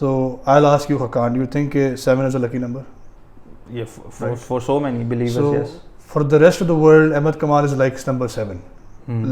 So I'll ask you, Hakan, do you think 7 is a lucky number? Yeah, for so many believers, so, yes. For the rest of the world, Ahmad Kamal is like number 7.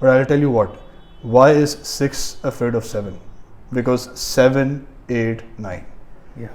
But I'll tell you what. Why is 6 afraid of 7? Because 7, 8, 9. Yeah.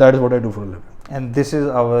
that is what I do for a living. And this is our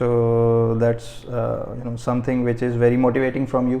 So that's something which is very motivating from you.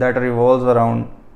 that revolves around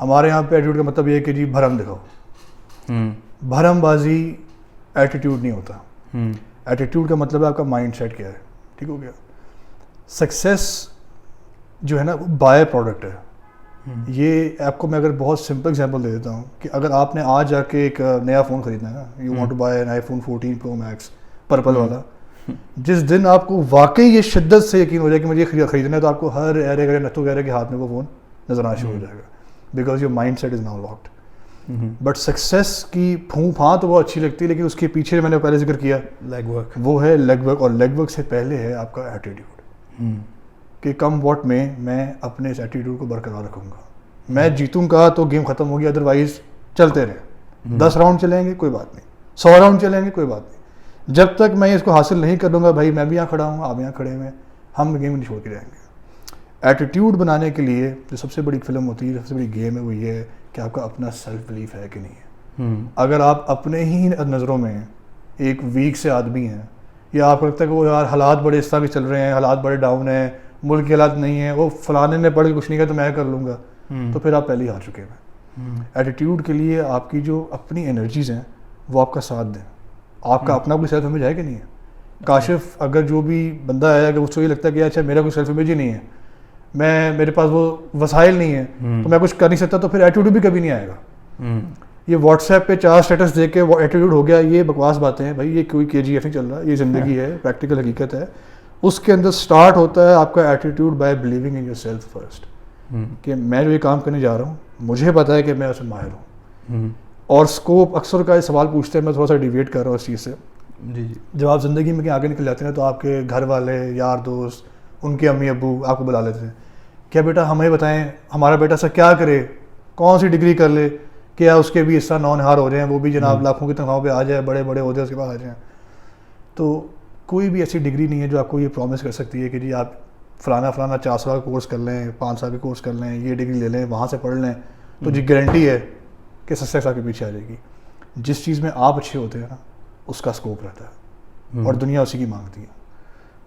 ہمارے یہاں پہ attitude کا مطلب یہ ہے کہ جی بھرم دکھاؤ. بھرم بازی ایٹیٹیوڈ نہیں ہوتا. ایٹیٹیوڈ کا مطلب ہے آپ کا مائنڈ سیٹ کیا ہے. ٹھیک ہو گیا. سکسیس جو ہے نا وہ بائی پروڈکٹ ہے. یہ آپ کو میں اگر بہت سمپل ایگزامپل دے دیتا ہوں کہ اگر آپ نے آج جا کے ایک نیا فون خریدنا ہے نا, you want to buy an iPhone 14 pro max purple والا, جس دن آپ کو واقعی یہ شدت سے یقین ہو جائے کہ مجھے خریدنا ہے تو آپ کو ہر ایرے گرے نتو گہرے کے ہاتھ میں وہ فون نظر آنا شروع ہو جائے گا, because your mindset is now locked. But success کی پھوں پھاں تو وہ اچھی لگتی ہے, لیکن اس کے پیچھے میں نے پہلے ذکر کیا لیگ ورک, وہ ہے لیگ ورک. اور لیگ ورک سے پہلے ہے آپ کا ایٹیٹیوڈ کہ کم واٹ میں اپنے اس ایٹیٹیوڈ کو برقرار رکھوں گا. میں جیتوں گا تو گیم ختم ہوگی, ادروائز چلتے رہے. 10 راؤنڈ چلیں گے کوئی بات نہیں, 100 راؤنڈ چلیں گے کوئی بات نہیں. جب تک میں اس کو حاصل نہیں کر لوں گا, بھائی میں بھی یہاں کھڑا ہوں, آپ یہاں کھڑے ہوئے, ہم گیم نہیں چھوڑ کے رہیں گے. ایٹیٹیوڈ بنانے کے لیے جو سب سے بڑی فلم ہوتی ہے, سب سے بڑی گیم ہے, وہ یہ ہے کہ آپ کا اپنا سیلف بلیف ہے کہ نہیں ہے. اگر آپ اپنے ہی نظروں میں ایک ویک سے آدمی ہیں, یا آپ کو لگتا ہے کہ وہ یار حالات بڑے اس طرح کے چل رہے ہیں, حالات بڑے ڈاؤن ہیں, ملک کے حالات نہیں ہیں, وہ فلانے نے پڑھ کے کچھ نہیں کہا تو میں کر لوں گا, تو پھر آپ پہلے ہی ہار چکے ہیں. ایٹیٹیوڈ کے لیے آپ کی جو اپنی انرجیز ہیں وہ آپ کا ساتھ دیں. آپ کا اپنا کوئی سیلف امیج ہے کہ نہیں ہے. کاشف اگر جو بھی بندہ ہے اگر اس کو یہ لگتا ہے کہ اچھا میرا کوئی سیلف امیج ہی نہیں ہے, میرے پاس وہ وسائل نہیں ہیں, تو میں کچھ کر نہیں سکتا, تو پھر ایٹیٹیوڈ بھی کبھی نہیں آئے گا. یہ واٹس ایپ پہ 4 اسٹیٹس دیکھ کے وہ ایٹیٹیوڈ ہو گیا, یہ بکواس باتیں ہیں بھائی, یہ کوئی KGF نہیں چل رہا, یہ زندگی ہے, پریکٹیکل حقیقت ہے. اس کے اندر سٹارٹ ہوتا ہے آپ کا attitude by believing in your self first, کہ میں جو یہ کام کرنے جا رہا ہوں مجھے پتا ہے کہ میں اس میں ماہر ہوں. اور اسکوپ اکثر کا سوال پوچھتے ہیں, میں تھوڑا سا ڈیویٹ کر رہا ہوں اس چیز سے. جب آپ زندگی میں آگے نکل جاتے ہیں تو آپ کے گھر والے, یار دوست, ان کے امی ابو آپ کو بلا لیتے ہیں, کیا بیٹا ہمیں بتائیں ہمارا بیٹا سا کیا کرے, کون سی ڈگری کر لے, کیا اس کے بھی اس طرح نونہار ہو جائیں, وہ بھی جناب لاکھوں کی تنخواہوں پہ آ جائے, بڑے بڑے عہدے اس کے پاس آ جائیں. تو کوئی بھی ایسی ڈگری نہیں ہے جو آپ کو یہ پرومس کر سکتی ہے کہ جی آپ فلانا 4 سال کا کورس کر لیں, 5 سال کا کورس کر لیں, یہ ڈگری لے لیں, وہاں سے پڑھ لیں تو جی گارنٹی ہے کہ سکسیس آپ کے پیچھے آ جائے گی. جس چیز میں آپ اچھے ہوتے ہیں نا اس کا اسکوپ رہتا ہے, اور دنیا اسی کی مانگتی ہے.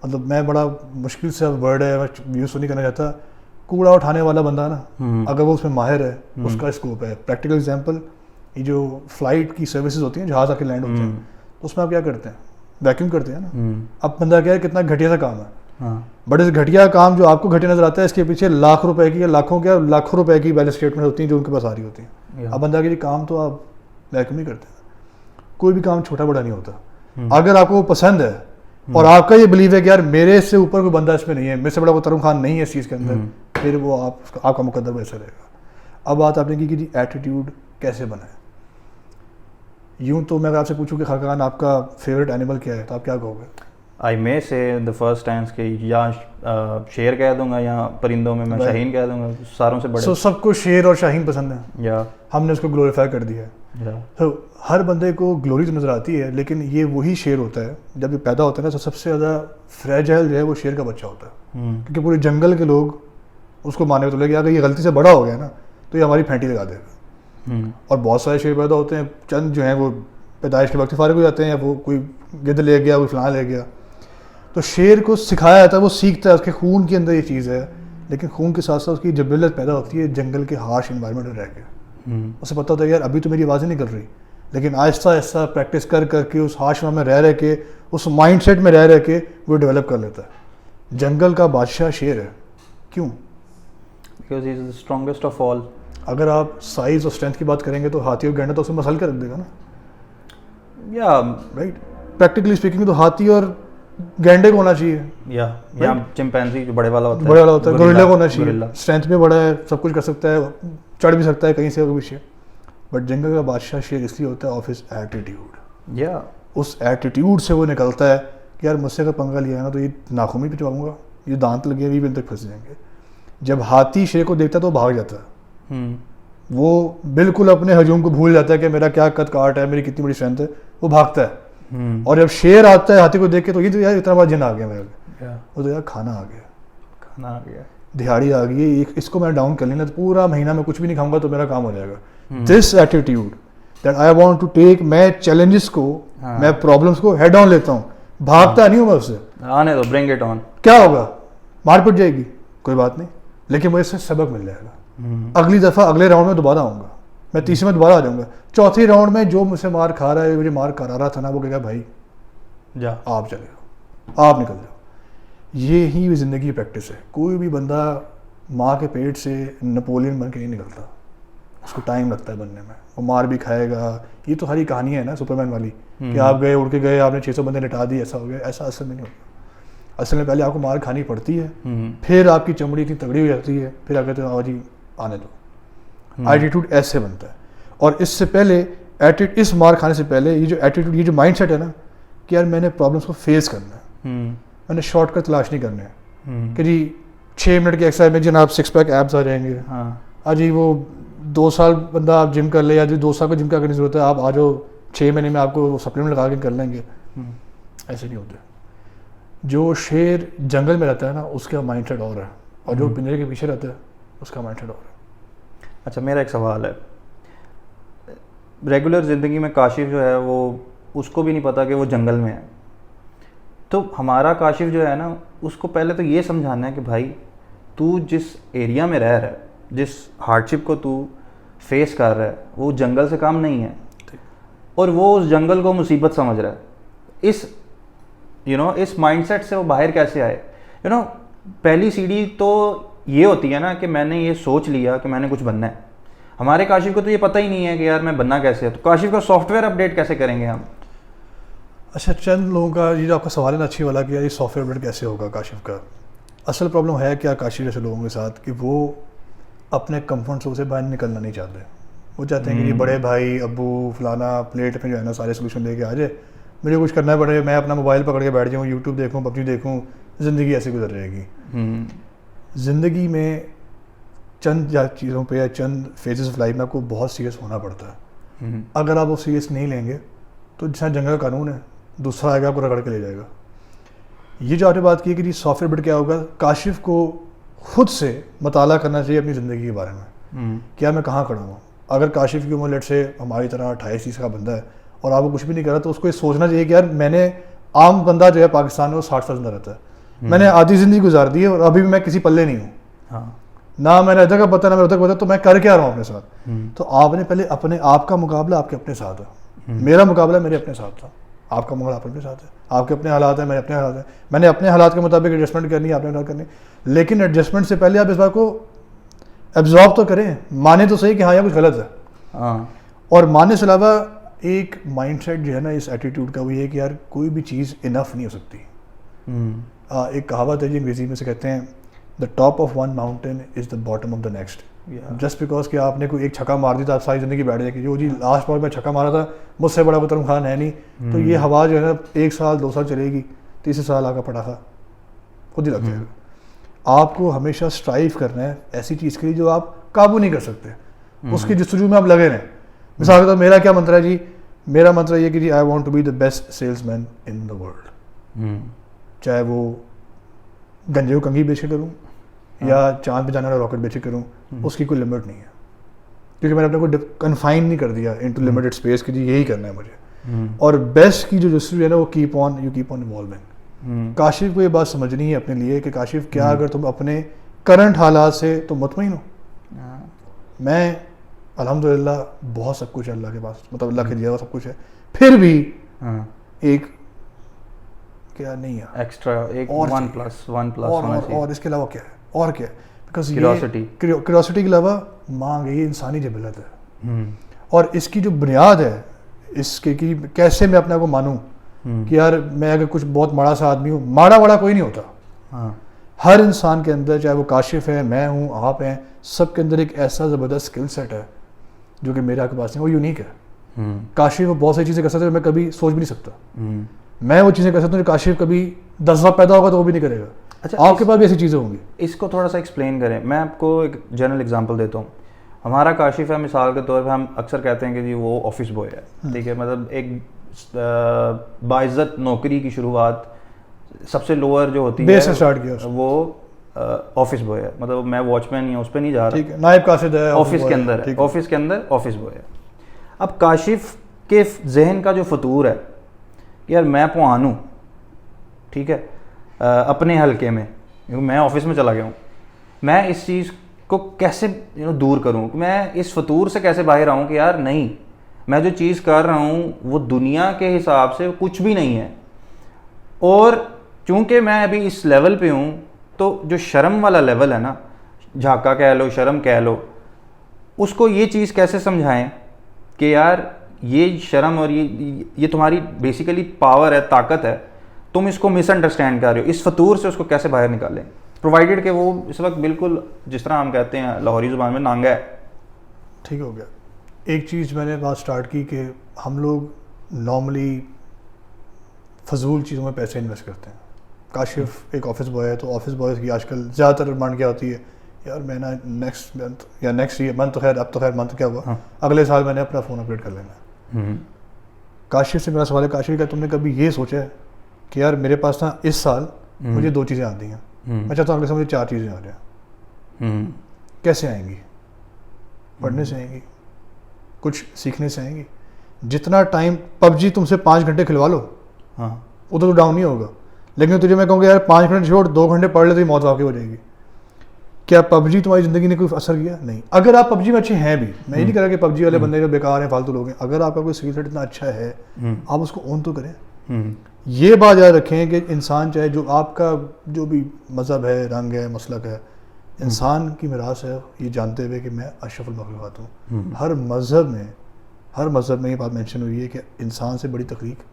مطلب میں بڑا مشکل سے ورڈ ہے, میں یوز تو نہیں کرنا چاہتا, کوڑا اٹھانے والا بندہ نا اگر وہ اس میں ماہر ہے اس کا اسکوپ ہے. پریکٹیکل ایگزامپل, یہ جو فلائٹ کی سروسز ہوتی ہیں, جہاز آ کے لینڈ ہوتے ہیں, تو اس میں آپ کیا کرتے ہیں, ویکیوم کرتے ہیں نا. اب بندہ کیا ہے کتنا گھٹیا سا کام ہے, بٹ اس گھٹیا کام جو آپ کو گھٹیا نظر آتا ہے اس کے پیچھے لاکھ روپے کی یا لاکھوں روپے کی بیلنس اسٹیٹمنٹ ہوتی ہیں جو ان کے پاس آ رہی ہوتی ہیں. اب بندہ کہ کام تو آپ ویکیوم ہی کرتے ہیں. کوئی بھی کام چھوٹا بڑا نہیں ہوتا. اگر آپ کو وہ پسند ہے اور آپ کا یہ بلیو ہے کہ یار میرے سے اوپر کوئی بندہ اس میں نہیں ہے, میرے سے بڑا کوئی ترون خان نہیں ہے اس چیز کے اندر, پھر وہ آپ کا مقدر ویسا رہے گا. اب بات آپ نے کی کہ جی ایٹیٹیوڈ کیسے بنائے. یوں تو میں اگر آپ سے پوچھوں کہ خاقان آپ کا فیوریٹ اینیمل کیا ہے تو آپ کیا کہو گے؟ آئی مے سے دا فرسٹ ٹائمس کہ یا شیر کہہ دوں گا یا پرندوں میں شاہین کہہ دوں گا, ساروں سے بڑے. سب کو شیر اور شاہین پسند ہیں, یا ہم نے اس کو گلوریفائی کر دیا ہے. ہر بندے کو گلوری تو نظر آتی ہے, لیکن یہ وہی شیر ہوتا ہے جب یہ پیدا ہوتا ہے نا, تو سب سے زیادہ فریجائل جو ہے وہ شیر کا بچہ ہوتا ہے, کیونکہ پورے جنگل کے لوگ اس کو ماننے کو تو لے کہ اگر یہ غلطی سے بڑا ہو گیا نا تو یہ ہماری پھینٹی لگا دے گا. اور بہت سارے شیر پیدا ہوتے ہیں, چند جو ہیں وہ پیدائش کے وقت فارغ ہو جاتے ہیں, یا وہ کوئی گدھ لے گیا, کوئی فلاں لے گیا. تو شیر کو سکھایا جاتا ہے, وہ سیکھتا ہے, اس کے خون کے اندر یہ چیز ہے, لیکن خون کے ساتھ ساتھ اس کی جبلت پیدا ہوتی ہے جنگل کے ہارش انوائرمنٹ میں رہ کے. اسے پتہ ہوتا ہے یار ابھی تو میری آوازیں نہیں کر رہی, لیکن آہستہ آہستہ پریکٹس کر کے اس ہارش میں رہ کے, اس مائنڈ سیٹ میں رہ کے وہ ڈیولپ کر لیتا ہے. جنگل کا بادشاہ شیر ہے. کیوں؟ Because he is the strongest of all. اگر آپ سائز اور اسٹرینتھ کی بات کریں گے تو ہاتھی اور گینڈا تو اسے مسل کے رکھ دے گا نا, یا رائٹ. پریکٹیکلی اسپیکنگ تو ہاتھی اور گینڈے کو ہونا چاہیے, یا چمپینزی جو بڑے والا ہوتا ہے, گوریلا کو ہونا چاہیے. اسٹرینتھ میں بڑا ہے, سب کچھ کر سکتا ہے, چڑھ بھی سکتا ہے کہیں سے پیچھے. بٹ جنگل کا بادشاہ شیر اس لیے ہوتا ہے آف ہز ایٹیٹیوڈ. یا اس ایٹیٹیوڈ سے وہ نکلتا ہے کہ یار مجھ سے اگر پنگا لیا نا تو یہ ناخن بھی پچواؤں گا, یہ دانت لگے ہوئے بھی ان تک پھنس جائیں گے. جب ہاتھی شیر کو دیکھتا ہے تو بھاگ جاتا ہے, وہ بالکل اپنے ہجوم کو بھول جاتا ہے کہ میرا کیا قد کاٹ ہے, میری کتنی بڑی اسٹرینتھ ہے, وہ بھاگتا ہے. اور جب شیر آتا ہے ہاتھی کو دیکھ کے تو یہ تو یار اتنا بڑا جن آ گیا میرے, وہ تو یار کھانا آ گیا, دہاڑی آ گئی, اس کو میں ڈاؤن کر لینا تو پورا مہینہ میں کچھ بھی نہیں کھاؤں گا تو میرا کام ہو جائے گا. This attitude that I want to take, میں چیلنجز کو, میں پرابلمس کو ہیڈ آن لیتا ہوں, بھاگتا نہیں ہوں میں اس سے. آنے دو, برنگ اٹ آن. کیا ہوگا, مار پٹ جائے گی, کوئی بات نہیں, لیکن مجھے اس سے سبق مل جائے گا. اگلی دفعہ اگلے راؤنڈ میں دوبارہ آؤں گا, میں تیسرے میں دوبارہ آ جاؤں گا, چوتھی راؤنڈ میں جو مجھ سے مار کھا رہا ہے, مجھے مار کرا رہا تھا نا, وہ کہے گا بھائی جا آپ چلے جاؤ, آپ نکل جاؤ. یہی زندگی کی پریکٹس ہے. کوئی بھی بندہ ماں کے پیٹ سے نپولین بن کے نہیں نکلتا, اس کو ٹائم لگتا ہے بننے میں, وہ مار بھی کھائے گا. یہ تو ہری کہانی ہے نا سپرمین والی, کہ آپ گئے اڑ کے گئے, آپ نے 600 بندے لٹا دی, ایسا ہو گیا. ایسا اصل میں نہیں ہوتا. اصل میں پہلے آپ کو مار کھانی پڑتی ہے, پھر آپ کی چمڑی اتنی تگڑی ہو جاتی ہے, پھر آپ کہتے ہیں جی آنے دو. ایٹیٹیوڈ ایسے بنتا ہے. اور اس سے پہلے اس مار کھانے سے پہلے یہ جو ایٹیٹیوڈ, یہ جو مائنڈ سیٹ ہے نا کہ یار میں نے پرابلمس کو فیس کرنا ہے, میں نے شارٹ کٹ تلاش نہیں کرنے ہیں کہ جی 6 منٹ کی ایکسرسائز میں جناب 6 پیک ایبس آ جائیں گے. ہاں جی وہ 2 سال بندہ آپ جم کر لے, یا 2 سال کو جم کرنے کی ضرورت ہے, آپ آ جاؤ 6 مہینے میں آپ کو سپلیمنٹ لگا کے کر لیں گے. ایسے نہیں ہوتے. جو شیر جنگل میں رہتا ہے نا اس کا مائنڈ سیٹ اور ہے, اور جو پنجرے کے پیچھے رہتا ہے اس کا مائنڈ سیٹ اور ہے. اچھا میرا ایک سوال ہے, ریگولر زندگی میں کاشف جو ہے وہ اس کو بھی نہیں پتا کہ وہ جنگل میں ہے, تو ہمارا کاشف جو ہے نا اس کو پہلے تو یہ سمجھانا ہے کہ بھائی تو جس ایریا میں رہ رہا ہے, جس ہارڈشپ کو تو فیس کر رہا ہے, وہ جنگل سے کام نہیں ہے, اور وہ اس جنگل کو مصیبت سمجھ رہا ہے. اس مائنڈ سیٹ سے وہ باہر کیسے آئے؟ پہلی سیڑھی تو یہ ہوتی ہے نا کہ میں نے یہ سوچ لیا کہ میں نے کچھ بننا ہے. ہمارے کاشف کو تو یہ پتہ ہی نہیں ہے کہ یار میں بننا کیسے ہے, تو کاشف کا سافٹ ویئر اپڈیٹ کیسے کریں گے ہم؟ اچھا چند لوگوں کا یہ جو آپ کا سوال ہے نا اچھی والا کہ یہ سافٹ ویئر اپڈیٹ کیسے ہوگا کاشف کا. اصل پرابلم ہے کیا کاشف جیسے لوگوں کے ساتھ کہ وہ اپنے کمفرٹ زون سے باہر نکلنا نہیں چاہتے. وہ چاہتے ہیں کہ بڑے بھائی ابو فلانا پلیٹ میں جو ہے نا سارے سولوشن لے کے آ جائے, مجھے کچھ کرنا پڑے, میں اپنا موبائل پکڑ کے بیٹھ جاؤں, یوٹیوب دیکھوں, پبجی دیکھوں, زندگی ایسے گزر رہے گی. زندگی میں چند چیزوں پہ یا چند فیزز آف لائف میں آپ کو بہت سیریس ہونا پڑتا ہے. اگر آپ وہ سیریس نہیں لیں گے تو جیسا جنگل کا قانون ہے, دوسرا آئے گا آپ کو رگڑ کے لے جائے گا. یہ جو آپ نے بات کی کہ جی سافٹ ویئر بٹ کیا ہوگا, کاشف کو خود سے مطالعہ کرنا چاہیے اپنی زندگی کے بارے میں, کیا میں کہاں کھڑا ہوں. اگر کاشف کی عمر لیٹ سے ہماری طرح 28-30 کا بندہ ہے اور آپ کو کچھ بھی نہیں کر رہا, تو اس کو یہ سوچنا چاہیے کہ یار میں نے, عام بندہ جو ہے پاکستان میں وہ 60 سال زندہ رہتا ہے, میں نے آدھی زندگی گزار دی ہے اور ابھی بھی میں کسی پلے نہیں ہوں, نہ میں نے ادھر کا پتہ نہ میں ادھر کا پتہ, تو میں کر کیا رہا ہوں اپنے ساتھ. تو آپ نے پہلے اپنے آپ کا مقابلہ آپ کے اپنے ساتھ ہے, میرا مقابلہ میرے اپنے ساتھ تھا, آپ کا مقابلہ اپنے ساتھ ہے. آپ کے اپنے حالات ہیں, میرے اپنے حالات ہیں, میں نے اپنے حالات کے مطابق ایڈجسٹمنٹ کرنی ہے, آپ نے کرنی, لیکن ایڈجسٹمنٹ سے پہلے آپ اس بات کو ایبزارب تو کریں, مانے تو صحیح کہ ہاں یہ کچھ غلط ہے. اور ماننے سے علاوہ ایک مائنڈ سیٹ جو ہے نا اس ایٹیٹیوڈ کا, وہ یہ کہ یار کوئی بھی چیز انف نہیں ہو سکتی. ایک کہاوت ہے جی انگریزی میں سے کہتے ہیں the top of one mountain is the bottom of the next. Just because کہ آپ نے کوئی ایک چھکا مار دی تو آپ ساری زندگی بیٹھ جائے کہ جو جی لاسٹ بار میں چھکا مارا تھا, مجھ سے بڑا بطرم خان ہے نہیں, تو یہ ہوا جو ہے نا 1 سال 2 سال چلے گی, تیسرے سال آ کا پٹاخا خود ہی لگ جائے گا. آپ کو ہمیشہ اسٹرائیو کرنا ہے ایسی چیز کے لیے جو آپ قابو نہیں کر سکتے, اس کی جستجو میں آپ لگے رہیں. مثال کے طور میرا کیا منتر ہے جی, میرا منتر یہ کہ جی I want to be the best salesman in the world. چاہے وہ گنجے کو کنگھی بیچ کے کروں یا چاند پہ جانے والا راکٹ بیچ کے کروں, اس کی کوئی لمٹ نہیں ہے, کیونکہ میں نے اپنے کو کنفائن نہیں کر دیا انٹو لمیٹڈ اسپیس کہ جی یہی کرنا ہے مجھے. اور بیسٹ کی جو جستجو ہے نا وہ کیپ آن ایوالونگ. کاشف کو یہ بات سمجھنی ہے اپنے لیے کہ کاشف کیا اگر تم اپنے کرنٹ حالات سے تم مطمئن ہو. میں الحمدللہ بہت سب کچھ ہے اللہ کے پاس, مطلب اللہ کے دیا ہوا سب کچھ ہے, پھر بھی ایک کیا نہیں ہے ایکسٹرا, ایک 1+1+ ہونا چاہیے. اور اس کے علاوہ کیا ہے, اور کیا ہے, بیکاز کیوریوسٹی کے علاوہ مانگ ہے, یہ انسانی جبلت ہے. اور اس کی جو بنیاد ہے اس کے کہ کیسے میں اپنے آپ کو مانوں کہ یار میں اگر کچھ بہت ماڑا سا آدمی ہوں, ماڑا واڑا کوئی نہیں ہوتا. ہر انسان کے اندر, چاہے وہ کاشف ہے, میں ہوں, آپ ہیں, سب کے اندر ایک ایسا زبردست اسکل سیٹ ہے جو کہ میرے آپ کے پاس نہیں, وہ یونیک ہے. کاشف وہ بہت سی چیزیں کر سکتے ہیں میں کبھی سوچ بھی نہیں سکتا. میں وہ چیزیں کر سکتا ہوں جو کاشف کبھی 10 بار پیدا ہوگا تو وہ بھی نہیں کرے گا. اچھا آپ کے پاس بھی ایسی چیزیں ہوں گی. اس کو تھوڑا سا ایکسپلین کریں. میں آپ کو ایک جنرل اگزامپل دیتا ہوں. ہمارا کاشف ہے, مثال کے طور پہ ہم اکثر کہتے ہیں کہ جی وہ آفس بوائے ہے, ٹھیک ہے, مطلب ایک باعزت نوکری کی شروعات سب سے لوور جو ہوتی ہے وہ آفس بوائے ہے, مطلب میں واچ مین نہیں ہوں, اس پہ نہیں جا رہا, نائب قاصد ہے, آفس کے اندر ہے, آفس کے اندر آفس بوائے ہے. اب کاشف کے ذہن کا جو فطور ہے یار میں پوان ہوں, ٹھیک ہے, اپنے حلقے میں, کیونکہ میں آفس میں چلا گیا ہوں, میں اس چیز کو کیسے دور کروں, میں اس فطور سے کیسے باہر آؤں کہ یار نہیں, میں جو چیز کر رہا ہوں وہ دنیا کے حساب سے کچھ بھی نہیں ہے. اور چونکہ میں ابھی اس لیول پہ ہوں تو جو شرم والا لیول ہے نا, جھاکا کہہ لو, شرم کہہ لو, اس کو یہ چیز کیسے سمجھائیں کہ یار یہ شرم اور یہ تمہاری بیسیکلی پاور ہے, طاقت ہے, تم اس کو مس انڈرسٹینڈ کر رہے ہو. اس فطور سے اس کو کیسے باہر نکالیں, پرووائڈیڈ کہ وہ اس وقت بالکل جس طرح ہم کہتے ہیں لاہوری زبان میں نانگا ہے. ٹھیک ہو گیا. ایک چیز میں نے بات سٹارٹ کی کہ ہم لوگ نارملی فضول چیزوں میں پیسے انویسٹ کرتے ہیں. کاشف ایک آفس بوائے ہے, تو آفس بوائز کی آج کل زیادہ تر ڈیمانڈ کیا ہوتی ہے, یار میں نا نیکسٹ منتھ یا نیکسٹ ایئر, منتھ تو خیر اب تو خیر منتھ کیا ہوا, اگلے سال میں نے اپنا فون اپگریڈ کر لینا ہے. کاشف سے میرا سوال ہے, کاشف کیا تم نے کبھی یہ سوچا ہے کہ یار میرے پاس نا اس سال مجھے 2 چیزیں آتی ہیں, میں چاہتا ہوں اگلے سال مجھے 4 چیزیں آ جائیں. کیسے آئیں گی؟ پڑھنے سے آئیں گی, کچھ سیکھنے سے آئیں گی. جتنا ٹائم پب جی تم سے 5 گھنٹے کھلوا لو وہ تو ڈاؤن نہیں ہوگا, لیکن تجھے میں کہوں گا یار 5 گھنٹے چھوڑ 2 گھنٹے پڑھ لے تو موت واقع ہو جائے گی. کیا پب جی تمہاری زندگی نے کوئی اثر کیا؟ نہیں. اگر آپ پب جی میں اچھے ہیں بھی, میں یہ نہیں کہہ رہا کہ پب جی والے بندے جو بیکار ہیں فالتو لوگ ہیں, اگر آپ کا کوئی اسکل سیٹ اتنا اچھا ہے آپ اس کو اون تو کریں. یہ بات یاد رکھیں کہ انسان چاہے جو آپ کا جو بھی مذہب ہے, رنگ ہے, مسلک ہے, انسان کی میراث ہے, یہ جانتے ہوئے کہ میں اشرف المخلوقات ہوں. ہر مذہب میں یہ بات مینشن ہوئی ہے کہ انسان سے بڑی تخلیق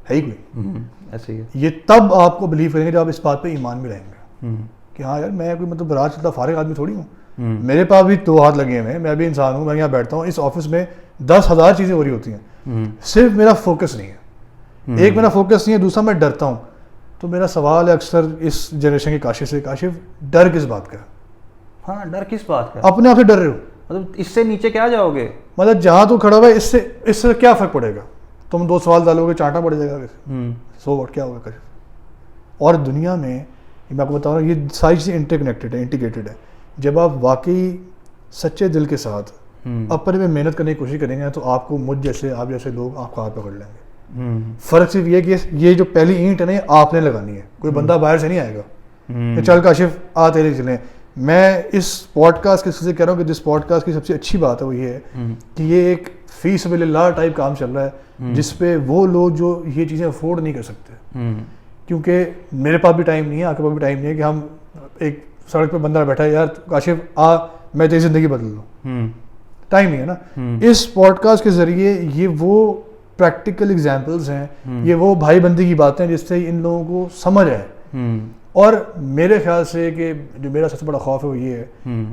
ہے ہی کوئی. ایسے ہی ہے. یہ تب آپ کو بلیو کریں گے جب آپ اس بات پہ ایمان میں رہیں گے کہ ہاں یار میں کوئی مطلب راہ چلتا فارغ آدمی تھوڑی ہوں, میرے پاس بھی 2 ہاتھ لگے ہوئے ہیں, میں بھی انسان ہوں, میں یہاں بیٹھتا ہوں, اس آفس میں 10,000 چیزیں ہو رہی ہوتی ہیں, صرف میرا فوکس نہیں ہے. ایک میرا فوکس نہیں ہے, دوسرا میں ڈرتا ہوں. تو میرا سوال ہے اکثر اس جنریشن کے کاشف سے, کاشف ڈر کس بات کا؟ ہاں ڈر کس بات کا؟ اپنے آپ سے ڈر رہے ہو, مطلب اس سے نیچے کیا جاؤ گے, مطلب جہاں تو کھڑا ہوا ہے اس سے کیا فرق پڑے گا؟ تم 2 سوال ڈالو گے چانٹا پڑ جائے گا, سو واٹ کیا ہوگا کاشف؟ اور دنیا میں میں آپ کو بتا رہا ہوں یہ ساری چیزیں انٹیگریٹڈ ہے. جب آپ واقعی سچے دل کے ساتھ اپنے میں محنت کرنے کی کوشش کریں گے تو آپ کو مجھ جیسے آپ جیسے لوگ آپ کا ہاتھ پکڑ لیں گے. فرق صرف یہ کہ یہ جو پہلی اینٹ ہے نا یہ آپ نے لگانی ہے, کوئی بندہ باہر سے نہیں آئے گا کہ چل کاشف آ تیرے چلیں. میں اس پوڈ کاسٹ کے سے کہہ رہا ہوں کہ جس پوڈ کاسٹ کی سب سے اچھی بات ہے وہ یہ ہے کہ یہ ایک فی سبیل اللہ ٹائپ کام چل رہا ہے, جس پہ وہ لوگ جو یہ چیزیں افورڈ نہیں کر سکتے, کیونکہ میرے پاس بھی ٹائم نہیں ہے, آپ کے پاس بھی ٹائم نہیں ہے کہ ہم ایک سڑک پہ بندہ بیٹھا ہے یار کاشف آ میں تیری زندگی بدل دوں, ٹائم نہیں ہے نا. اس پوڈ کاسٹ کے ذریعے یہ وہ پریکٹیکل ایگزامپلس ہیں, یہ وہ بھائی بندی کی باتیں جس سے ان لوگوں کو سمجھ آئے. اور میرے خیال سے کہ جو میرا سب سے بڑا خوف ہے وہ یہ ہے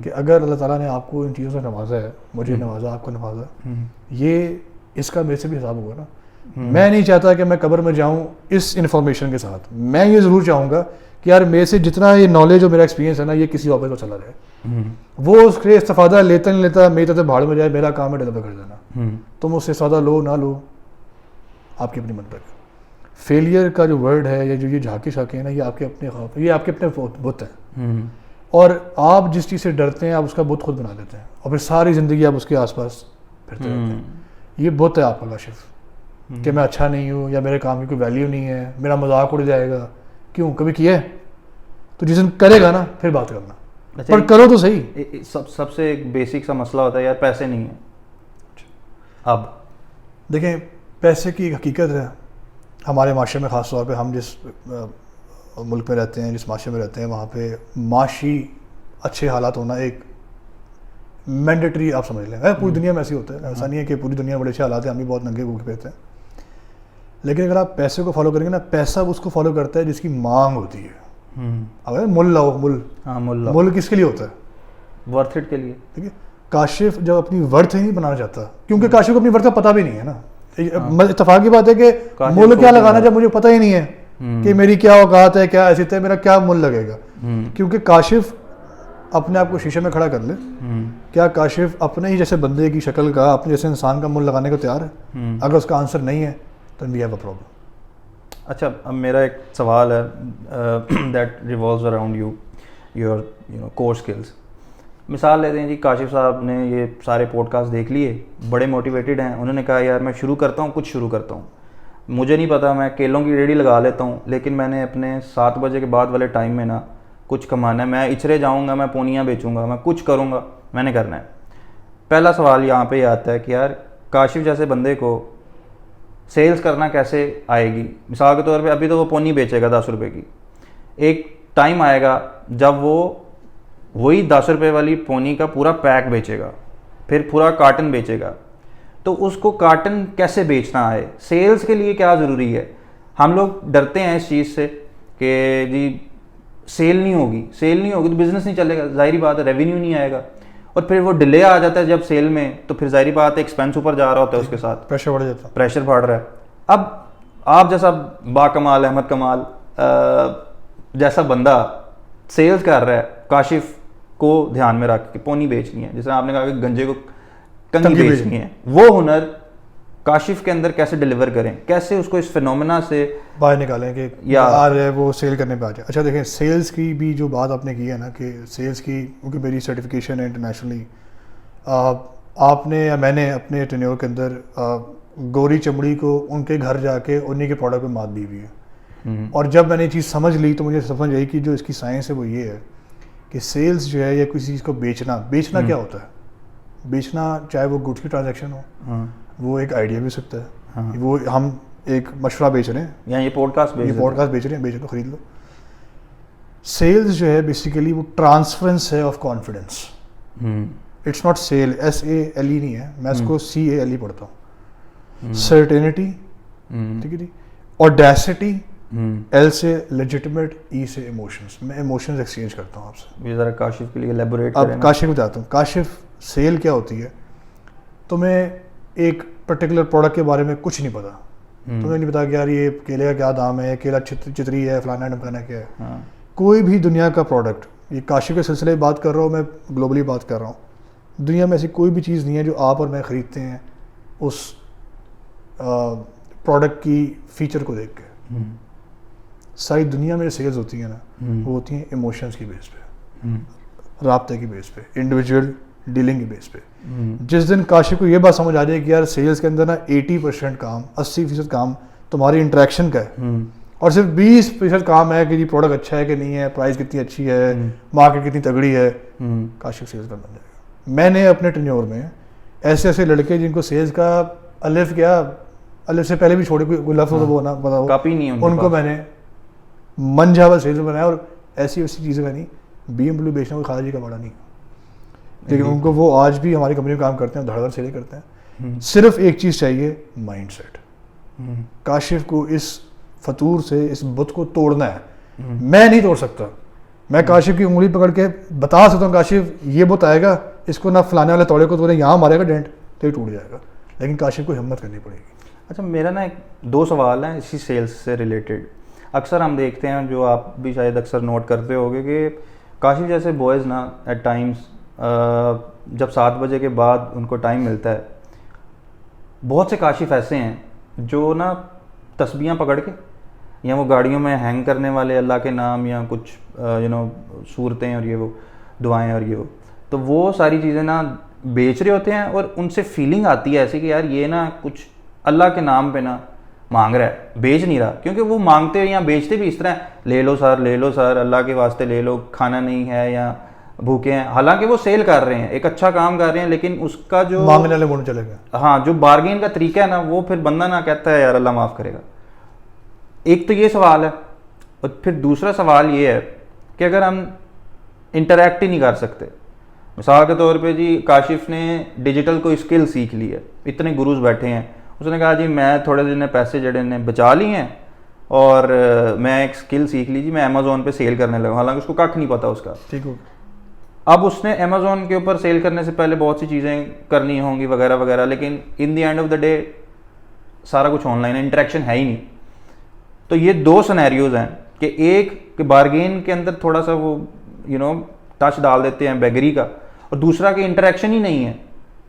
کہ اگر اللہ تعالیٰ نے آپ کو ان چیزوں سے نوازا ہے, مجھے نوازا, آپ کو نوازا, یہ اس کا میرے سے بھی حساب ہوگا نا. میں نہیں چاہتا کہ میں قبر میں جاؤں اس انفارمیشن کے ساتھ. میں یہ ضرور چاہوں گا کہ یار میرے سے جتنا یہ نالج اور میرا ایکسپیرینس ہے نا یہ کسی اور پہ چلا جائے, وہ اس کے استفادہ لیتا نہیں لیتا میری طرف بھاڑ میں جائے, میرا کام ہے ڈیولپ کر دینا. تم اس سے استفادہ لو نہ لو آپ کی اپنی منتق. فیلئر کا جو ورڈ ہے یا جو یہ جھاکی شاکے ہیں نا یہ آپ کے اپنے خواب, یہ آپ کے اپنے بت ہیں, اور آپ جس چیز سے ڈرتے ہیں آپ اس کا بت خود بنا دیتے ہیں اور پھر ساری زندگی آپ اس کے آس پاس پھرتے رہتے ہیں. یہ بت ہے آپ کا کاشف کہ میں اچھا نہیں ہوں یا میرے کام کی کوئی ویلیو نہیں ہے, میرا مذاق اڑ جائے گا. کیوں کبھی کیا ہے؟ تو جس دن کرے گا نا پھر بات کرنا, پر کرو تو صحیح. سب سے ایک بیسک سا مسئلہ ہوتا ہے یار پیسے نہیں ہیں. اب دیکھیں پیسے کی حقیقت ہے ہمارے معاشرے میں, خاص طور پہ ہم جس ملک میں رہتے ہیں, جس معاشرے میں رہتے ہیں, وہاں پہ معاشی اچھے حالات ہونا ایک مینڈیٹری آپ سمجھ لیں. پوری دنیا میں ایسی ہوتا ہے, ایسا نہیں ہے کہ پوری دنیا میں بڑے اچھے حالات ہیں, ہم بھی بہت ننگے بھوکے پھرتے ہیں. لیکن اگر آپ پیسے کو فالو کریں گے نا, پیسہ اس کو فالو کرتا ہے جس کی مانگ ہوتی ہے. اگر مل لاؤ, مل کس کے لیے ہوتا ہے؟ ورتھ اٹ کے لیے. ٹھیک ہے, کاشف جب اپنی ورتھ ہی نہیں بنانا چاہتا, کیونکہ کاشف کو اپنی ورتھ کا پتہ بھی نہیں ہے نا. اتفاق کی بات ہے کہ مل کیا لگانا جب مجھے پتہ ہی نہیں ہے کہ میری کیا اوقات ہے, کیا حیثیت ہے, میرا کیا مل لگے گا. کیونکہ کاشف اپنے آپ کو شیشے میں کھڑا کر لے, کیا کاشف اپنے ہی جیسے بندے کی شکل کا, اپنے جیسے انسان کا مل لگانے کو تیار ہے؟ اگر اس کا آنسر نہیں ہے تو وی ہیو اے پرابلم. اچھا, اب میرا ایک سوال ہے that revolves around your core skills. مثال لیتے ہیں جی, کاشف صاحب نے یہ سارے پوڈ کاسٹ دیکھ لیے, بڑے موٹیویٹڈ ہیں, انہوں نے کہا یار میں شروع کرتا ہوں, کچھ شروع کرتا ہوں. مجھے نہیں پتا, میں کیلوں کی ریڑھی لگا لیتا ہوں, لیکن میں نے اپنے 7 بجے کے بعد والے ٹائم میں نا کچھ کمانا ہے, میں اچھرے جاؤں گا, میں پونیاں بیچوں گا, میں کچھ کروں گا, میں نے کرنا ہے. پہلا سوال یہاں پہ یہ آتا ہے کہ یار کاشف جیسے بندے کو سیلز کرنا کیسے آئے گی. مثال کے طور پہ ابھی تو وہ پونی بیچے گا 10 روپے کی, ایک ٹائم آئے گا جب وہ وہی 10 روپے والی پونی کا پورا پیک بیچے گا, پھر پورا کارٹن بیچے گا. تو اس کو کارٹن کیسے بیچنا آئے, سیلز کے لیے کیا ضروری ہے. ہم لوگ ڈرتے ہیں اس چیز سے کہ جی سیل نہیں ہوگی تو بزنس نہیں چلے گا, ظاہری بات ہے ریونیو نہیں آئے گا, اور پھر وہ ڈیلے آ جاتا ہے جب سیل میں, تو پھر ظاہری بات ہے ایکسپینس اوپر جا رہا ہوتا ہے, اس کے ساتھ پریشر بڑھ رہا ہے. اب آپ جیسا با کمال احمد کمال جیسا بندہ سیلز کر رہا ہے, کاشف کو دھیان میں رکھ کے پونی بیچنی ہے, جیسے آپ نے کہا کہ گنجے کو کنگھی بیچنی ہے, وہ ہنر کاشف کے اندر کیسے ڈیلیور کریں, کیسے اس کو اس فینومینا سے باہر نکالیں کہ یار وہ سیل کرنے پہ آ جائے. اچھا دیکھیں, سیلز کی بھی جو بات آپ نے کی ہے نا, کہ سیلز کی کیونکہ میری سرٹیفکیشن ہے انٹرنیشنلی, آپ نے یا میں نے اپنے ٹینیور کے اندر گوری چمڑی کو ان کے گھر جا کے انہیں کے پروڈکٹ پہ مات دی ہوئی ہے. اور جب میں نے یہ چیز سمجھ لی تو مجھے سمجھ آئی کہ جو اس کی سائنس ہے وہ یہ ہے کہ سیلز جو ہے یا کسی چیز کو بیچنا کیا ہوتا ہے. بیچنا چاہے وہ گڈس کی ٹرانزیکشن ہو, وہ ایک آئیڈیا بھی ہو سکتا ہے, وہ ہم ایک مشورہ بیچ رہے ہیں, یا یہ پوڈ کاسٹ بیچ رہے ہیں, بیچ لو, خرید لو. سیلز جو ہے بیسیکلی وہ ٹرانسفرنس ہے of confidence. It's not sale, SALE نہیں ہے, میں اس کو CALE پڑھتا ہوں. سرٹینٹی, ٹھیک ہے جی, اوڈیسٹی, L سے لیجٹمیٹ, E سے ایموشنس. میں ایموشنز ایکسچینج کرتا ہوں آپ سے. یہ ذرا کاشف کے لیے ایلیبوریٹ کریں. اب کاشف بتاتا ہوں. کاشف سیل کیا ہوتی ہے, تمہیں ایک پرٹیکولر پروڈکٹ کے بارے میں کچھ نہیں پتا, تمہیں نہیں پتا کہ یار یہ کیلے کا کیا دام ہے, کیلا چتری ہے, فلانا ڈمکانا کیا ہے. کوئی بھی دنیا کا پروڈکٹ, یہ کاشف کے سلسلے میں بات کر رہا ہوں میں, گلوبلی بات کر رہا ہوں, دنیا میں ایسی کوئی بھی چیز نہیں ہے جو آپ اور میں خریدتے ہیں اس پروڈکٹ کی فیچر کو دیکھ کے. ساری دنیا میں جو سیلز ہوتی ہیں نا, وہ ہوتی ہیں ایموشنز کی بیس پہ, رابطے کی بیس پہ, انڈیویجول ڈیلنگ کی بیس پہ. جس دن کاشف کو یہ بات سمجھ آ جائے کہ یار سیلز کے اندر نا 80% کام, 80% کام تمہاری انٹریکشن کا ہے, اور صرف 20% کام ہے کہ جی پروڈکٹ اچھا ہے کہ نہیں ہے, پرائز کتنی اچھی ہے, مارکیٹ کتنی تگڑی ہے, کاشف سیلز کا بن جائے گا. میں نے اپنے ٹینیور میں ایسے لڑکے جن کو سیلز کا الف سے پہلے بھی چھوڑے, کوئی لفظ وہ نہ بتاؤ, ان کو میں نے من جاوا سیلز میں بنایا. اور ایسی چیزیں میں نہیں, BMW بیچنا کوئی خارجی کا بڑا نہیں, لیکن ان کو وہ آج بھی ہماری کمپنی میں کام کرتے ہیں, دھڑ دھڑ سیلیں کرتے ہیں. صرف ایک چیز چاہیے, مائنڈ سیٹ. کاشف کو اس فطور سے, اس بت کو توڑنا ہے. میں نہیں توڑ سکتا, میں کاشف کی انگلی پکڑ کے بتا سکتا ہوں کاشف یہ بت آئے گا, اس کو نہ فلانے والے توڑے کو تو یہاں مارے گا ڈینٹ تو یہ ٹوٹ جائے گا, لیکن کاشف کو ہمت کرنی پڑے گی. اچھا میرا نا 2 سوال ہیں اسی سیلز سے ریلیٹڈ. اکثر ہم دیکھتے ہیں, جو آپ بھی شاید اکثر نوٹ کرتے ہوگے, کہ کاشف جیسے بوائز نا ایٹ ٹائمس جب 7 بجے کے بعد ان کو ٹائم ملتا ہے, بہت سے کاشف ایسے ہیں جو نا تسبیحاں پکڑ کے, یا وہ گاڑیوں میں ہینگ کرنے والے اللہ کے نام یا کچھ صورتیں اور یہ وہ دعائیں اور یہ تو وہ ساری چیزیں نا بیچ رہے ہوتے ہیں, اور ان سے فیلنگ آتی ہے ایسی کہ یار یہ نا کچھ اللہ کے نام پہ نا مانگ رہا ہے, بیچ نہیں رہا. کیونکہ وہ مانگتے یا بیچتے بھی اس طرح, لے لو سر اللہ کے واسطے لے لو, کھانا نہیں ہے یا بھوکے ہیں. حالانکہ وہ سیل کر رہے ہیں, ایک اچھا کام کر رہے ہیں, لیکن اس کا جو مانگنے والے مڑ چلے گا, ہاں جو بارگین کا طریقہ ہے نا, وہ پھر بندہ نہ کہتا ہے یار اللہ معاف کرے گا. ایک تو یہ سوال ہے, اور پھر دوسرا سوال یہ ہے کہ اگر ہم انٹریکٹ ہی نہیں کر سکتے, مثال کے طور پہ جی کاشف نے ڈیجیٹل کوئی اسکل سیکھ لی ہے, اتنے گروز بیٹھے ہیں, اس نے کہا جی میں تھوڑے دن پیسے جڑے نے بچا لیے ہیں اور میں ایک اسکل سیکھ لی جی, میں امیزون پہ سیل کرنے لگا, حالانکہ اس کو کھ نہیں پتا اس کا. ٹھیک ہو. اب اس نے امیزون کے اوپر سیل کرنے سے پہلے بہت سی چیزیں کرنی ہوں گی وغیرہ وغیرہ, لیکن in the end of the day سارا کچھ آن لائن ہے, انٹریکشن ہے ہی نہیں. تو یہ 2 سینیریوز ہیں کہ ایک کہ بارگین کے اندر تھوڑا سا وہ ٹچ ڈال دیتے ہیں بیگری کا, اور دوسرا کہ انٹریکشن ہی نہیں ہے,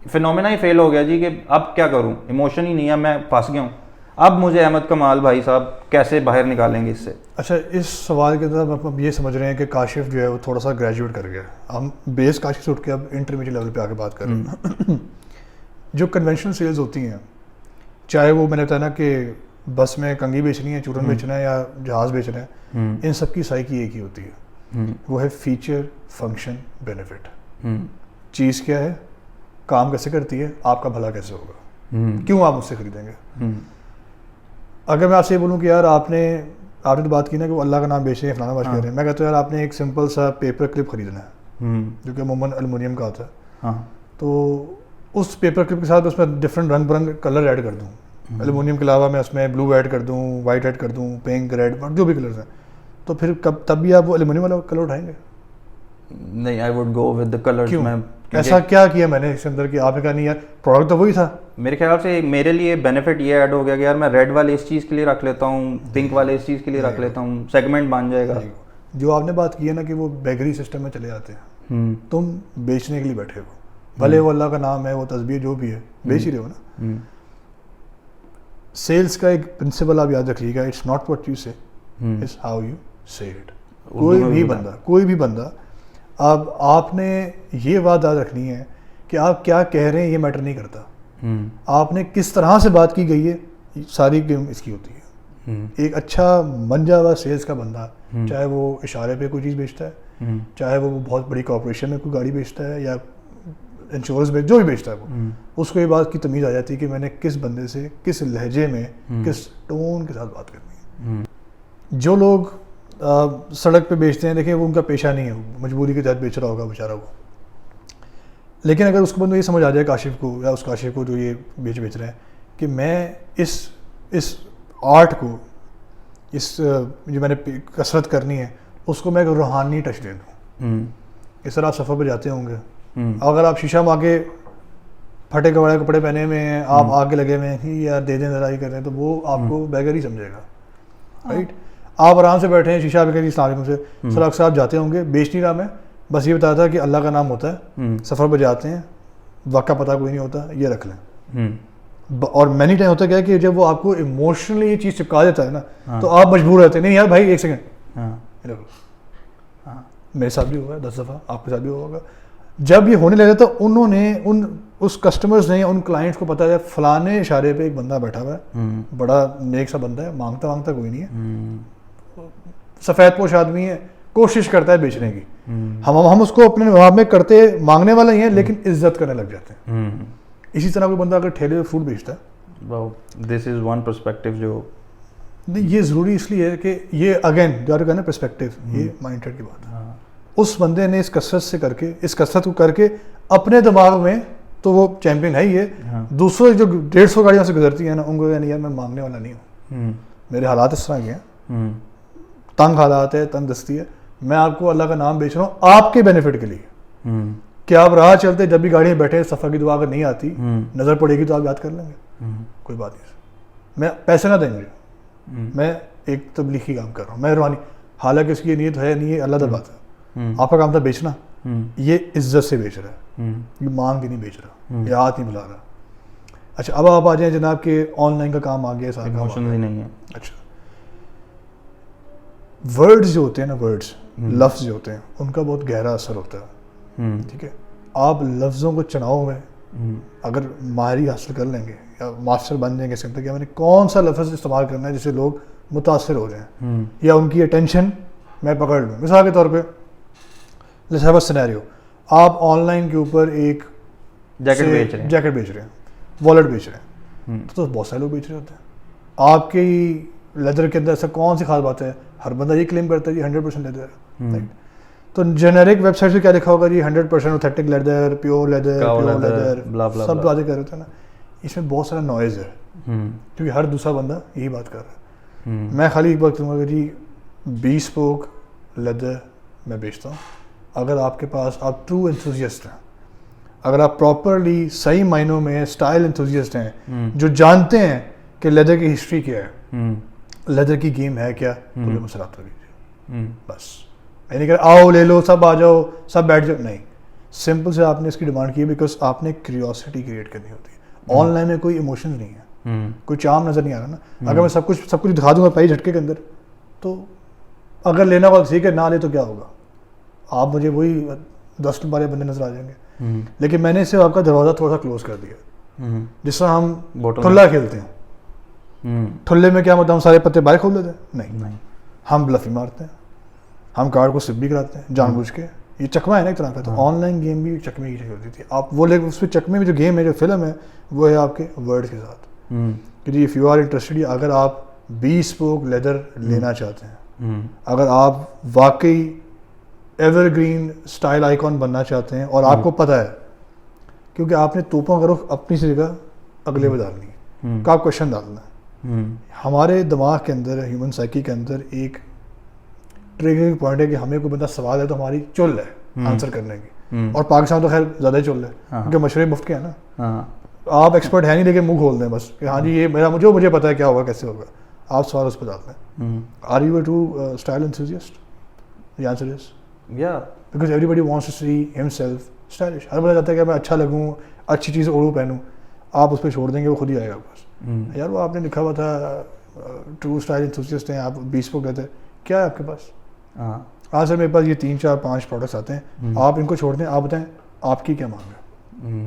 فینومینا ہی فیل ہو گیا جی کہ اب کیا کروں, ایموشن ہی نہیں ہے, میں پھنس گیا ہوں. اب مجھے احمد کمال بھائی صاحب کیسے باہر نکالیں گے اس سے؟ اچھا اس سوال کے اندر ہم یہ سمجھ رہے ہیں کہ کاشف جو ہے وہ تھوڑا سا گریجویٹ کر گیا, ہم بیس کاشف سے اٹھ کے اب انٹرمیڈیٹ لیول پہ آ کے بات کر رہے ہیں. جو کنونشنل سیلز ہوتی ہیں, چاہے وہ میں نے بتایا نا کہ بس میں کنگھی بیچنی ہے, چورن بیچنا ہے یا جہاز بیچنا ہے, ان سب کی سائیکی ایک ہی ہوتی ہے. وہ ہے فیچر فنکشن بینیفٹ. چیز کیا ہے, کام کیسے کرتی ہے, آپ کا بھلا کیسے ہوگا, کیوں آپ مجھ سے خریدیں گے. اگر میں آپ سے یہ بولوں کہ یار آپ نے تو بات کی نا کہ وہ اللہ کا نام بیچ رہے ہیں, فلانا بات کر رہے ہیں, میں کہتا ہوں یار آپ نے ایک سمپل سا پیپر کلپ خریدنا ہے جو کہ عموماً المونیم کا ہوتا ہے, تو اس پیپر کلپ کے ساتھ اس میں ڈفرنٹ رنگ برنگ کلر ایڈ کر دوں, المونیم کے علاوہ میں اس میں بلو ایڈ کر دوں, وائٹ ایڈ کر دوں, پنک, ریڈ, جو بھی کلرز ہیں, تو پھر تب بھی آپ وہ المونیم والا کلر اٹھائیں گے؟ نہیں, I would go with the colours. میں ایسا کیا کیا میں نے اس کے اندر کہ آپ نے کہا نہیں یار پروڈکٹ تو وہی تھا. میرے خیال سے میرے لیے بینیفٹ یہ ایڈ ہو گیا کہ یار میں ریڈ والے اس چیز کے لیے رکھ لیتا ہوں, پنک والے اس چیز کے لیے رکھ لیتا ہوں, سیگمنٹ بن جائے گا. جو آپ نے بات کی ہے نا کہ وہ بیکری سسٹم میں چلے جاتے ہیں, تم بیچنے کے لیے بیٹھے ہو, بھلے وہ اللہ کا نام ہے, وہ تسبیح جو بھی ہے, بیچ ہی رہے ہو نا. سیلس کا ایک پرنسپل آپ یاد رکھیے گا, اٹس ناٹ واٹ یو سے, اٹس ہاؤ یو سے اٹ. کوئی بھی بندہ اب آپ نے یہ بات یاد رکھنی ہے کہ آپ کیا کہہ رہے ہیں یہ میٹر نہیں کرتا, آپ نے کس طرح سے بات کی گئی ہے ساری گیم اس کی ہوتی ہے. ایک اچھا منجا ہوا سیلس کا بندہ, چاہے وہ اشارے پہ کوئی چیز بیچتا ہے, چاہے وہ بہت بڑی کارپوریشن میں کوئی گاڑی بیچتا ہے یا انشورنس جو بھی بیچتا ہے, وہ اس کو یہ بات کی تمیز آ جاتی ہے کہ میں نے کس بندے سے کس لہجے میں کس ٹون کے ساتھ بات کرنی ہے. جو لوگ سڑک پہ بیچتے ہیں, دیکھیں وہ ان کا پیشہ نہیں ہے, مجبوری کے تحت بیچ رہا ہوگا بیچارہ وہ, لیکن اگر اس کو بندہ یہ سمجھ آ جائے کاشف کو یا اس کاشف کو جو یہ بیچ رہے ہیں کہ میں اس آرٹ کو, اس جو میں نے کثرت کرنی ہے اس کو میں ایک روحانی ٹچ دے دوں. اس طرح آپ سفر پہ جاتے ہوں گے, اگر آپ شیشہ میں آگے پھٹے کپڑے کپڑے پہنے ہوئے ہیں, آپ آگے لگے ہوئے ہیں کہ یار دے دیں ذرا ہی کر رہے ہیں, تو وہ آپ کو بیگر ہی سمجھے گا, رائٹ. آپ آرام سے بیٹھے ہیں, شیشہ پہ کہیں السلام علیکم سے, سر اکثر آپ جاتے ہوں گے, بیچ نہیں رہا میں, بس یہ بتایا تھا کہ اللہ کا نام ہوتا ہے, سفر پہ جاتے ہیں, وقت کا پتہ کوئی نہیں ہوتا, یہ رکھ لیں. اور مینی ٹائم ہوتا کیا کہ جب وہ آپ کو ایموشنلی یہ چیز چپکا دیتا ہے نا, تو آپ مجبور رہتے ہیں نہیں یار بھائی ایک سیکنڈ, میرے ساتھ بھی ہوا ہے 10 دفعہ, آپ کے ساتھ بھی ہوا ہوگا. جب یہ ہونے لگا تو انہوں نے اس کسٹمرز نے, ان کلائنٹس کو پتا ہے فلانے اشارے پہ ایک بندہ بیٹھا ہوا ہے, بڑا نیک سا بندہ ہے, مانگتا کوئی نہیں ہے, سفید پوش آدمی ہے, کوشش کرتا ہے بیچنے کی, ہم اس کو اپنے نواب میں کرتے مانگنے والا ہی ہیں لیکن عزت کرنے لگ جاتے ہیں. اسی طرح کوئی بندہ اگر ٹھیلے پہ فروٹ بیچتا ہے, دس از ون پرسپیکٹو جو نہیں, یہ ضروری اس لیے ہے کہ یہ اگین جو کہنا پرسپیکٹو, یہ مائنڈ سیٹ کی بات ہے. اس بندے نے اس کثرت کو کر کے اپنے دماغ میں, تو وہ چیمپئن ہے ہی ہے, دوسرے جو 150 گاڑیاں سے گزرتی ہیں نا, ان کو یعنی یار میں مانگنے والا نہیں ہوں, میرے حالات اس طرح کے ہیں, تنگ حالات ہے, تنگ دستی ہے, میں آپ کو اللہ کا نام بیچ رہا ہوں آپ کے بینیفٹ کے لیے, کہ آپ راہ چلتے جب بھی گاڑی میں بیٹھے, صفحہ کی دعا اگر نہیں آتی, نظر پڑے گی تو آپ یاد کر لیں گے, کوئی بات نہیں. میں پیسے نہ دیں گے, میں ایک تبلیغی کام کر رہا ہوں, میں روحانی, حالانکہ اس کی یہ نیت ہے نہیں, یہ اللہ کی بات ہے. آپ کا کام تھا بیچنا, یہ عزت سے بیچ رہا ہے, یہ مانگ کے نہیں بیچ رہا, یہ ہاتھ نہیں ملا رہا. اچھا اب آپ آ جائیں جناب کہ آن لائن کا کام آ گیا, ایموشنز ہی نہیں ہے. اچھا ورڈز جو ہوتے ہیں نا, ورڈز لفظ جو ہوتے ہیں, ان کا بہت گہرا اثر ہوتا ہے, ٹھیک ہے. آپ لفظوں کو چناؤ میں اگر ماہری حاصل کر لیں گے یا ماسٹر بن جائیں گے, سمجھتے کہ میں نے کون سا لفظ استعمال کرنا ہے جس سے لوگ متاثر ہو جائیں یا ان کی اٹینشن میں پکڑ لوں. مثال کے طور پہ لیٹس ہیو اے سینیریو, آپ آن لائن کے اوپر ایک جیکٹ بیچ رہے ہیں, والٹ بیچ رہے ہیں, تو بہت سارے لوگ بیچ رہے ہوتے ہیں. آپ کی لیدر کے اندر ایسا کون سی خاص بات ہے, ہر بندہ یہ کلیم کرتا ہے جی 100% لیدر ہے, تو جنیرک ویب سائٹ پہ کیا لکھا ہوگا جی 100% اوتھینٹک لیدر, پیور لیدر, سب باتیں کر رہے تھے نا. اس میں بہت سارا نوائز ہے, کیونکہ ہر دوسرا بندہ یہی بات کر رہا ہے. میں خالی ایک بات کہوں گا کہ جی 20 اسپوک لیدر میں بیچتا ہوں. اگر آپ کے پاس, آپ ٹرو انتھوزیسٹ ہیں, اگر آپ پراپرلی صحیح معنوں میں اسٹائل انتھوزیسٹ ہیں, جو جانتے ہیں کہ لیدر کی ہسٹری کیا ہے, لیدر کی گیم ہے کیا, تو یہ مسئلہ کر لیجیے بس. یعنی کہ آؤ لے لو, سب آ جاؤ, سب بیٹھ جاؤ, نہیں. سمپل سے آپ نے اس کی ڈیمانڈ کی ہے بیکاز آپ نے کیوریوسٹی کریٹ کرنی ہوتی ہے. آن لائن میں کوئی ایموشن نہیں ہے, کوئی چارم نظر نہیں آ رہا نا. اگر میں سب کچھ دکھا دوں گا پہلے جھٹکے کے اندر, تو اگر لینا ہوگا ٹھیک ہے, نہ لے تو کیا ہوگا, آپ مجھے وہی 10 بارے بندے نظر آ جائیں گے. لیکن میں نے اس سے آپ کا دروازہ تھوڑا سا کلوز کر دیا, جس طرح ہم ٹھلا کھیلتے ہیں. ٹھلے میں کیا مطلب ہم سارے پتے باہر کھول دیتے ہیں, نہیں, ہم بلفی مارتے ہیں. ہم کارڈ کو سپ بھی کراتے ہیں جان بوجھ کے, یہ چکما ہے نا ایک طرح کا. تو آن لائن گیم بھی چکمے کی ہوتی تھی. آپ وہ لے اس پہ چکمے میں جو گیم ہے جو فلم ہے وہ ہے آپ کے ورڈ کے ساتھ کہ جی اف یو آر انٹرسٹڈ, اگر آپ bespoke لیدر لینا چاہتے ہیں, اگر آپ واقعی ایور گرین اسٹائل آئیکن بننا چاہتے ہیں اور آپ کو پتہ ہے کیونکہ آپ نے توپوں کا رخ اپنی سی جگہ اگلے میں ڈالنی ہے کہ آپ کوشچن ڈالنا ہے. ہمارے دماغ کے اندر, ہیومن سائیکی کے اندر ایک ٹریگرنگ پوائنٹ ہے کہ ہمیں کوئی بندہ سوال ہے تو ہماری چل ہے آنسر کرنے کی, اور پاکستان تو خیر زیادہ ہی چل ہے کیونکہ مشرق مفت کے ہیں نا, آپ ایکسپرٹ ہیں نہیں لیکن منہ کھول دیں بس کہ ہاں جی یہ میرا مجھے پتا ہے کیا ہوگا کیسے ہوگا, آپ سوال اس پہ ڈالتے ہیں. Are you a true style enthusiast? The answer is yeah, because everybody wants to see himself stylish. ہر بندہ چاہتا ہے کہ میں اچھا لگوں, اچھی چیز اوڑھوں پہنوں. آپ اس پہ چھوڑ دیں گے وہ خود ہی آئے گا بس. یار وہ آپ نے لکھا ہوا تھا ٹرو اسٹائل انتھوزیسٹ ہیں آپ, bespoke لیتے کیا ہے آپ کے پاس؟ ہاں سر میرے پاس یہ 3-4-5 پروڈکٹس آتے ہیں, آپ ان کو چھوڑ دیں, آپ بتائیں آپ کی کیا مانگ ہے.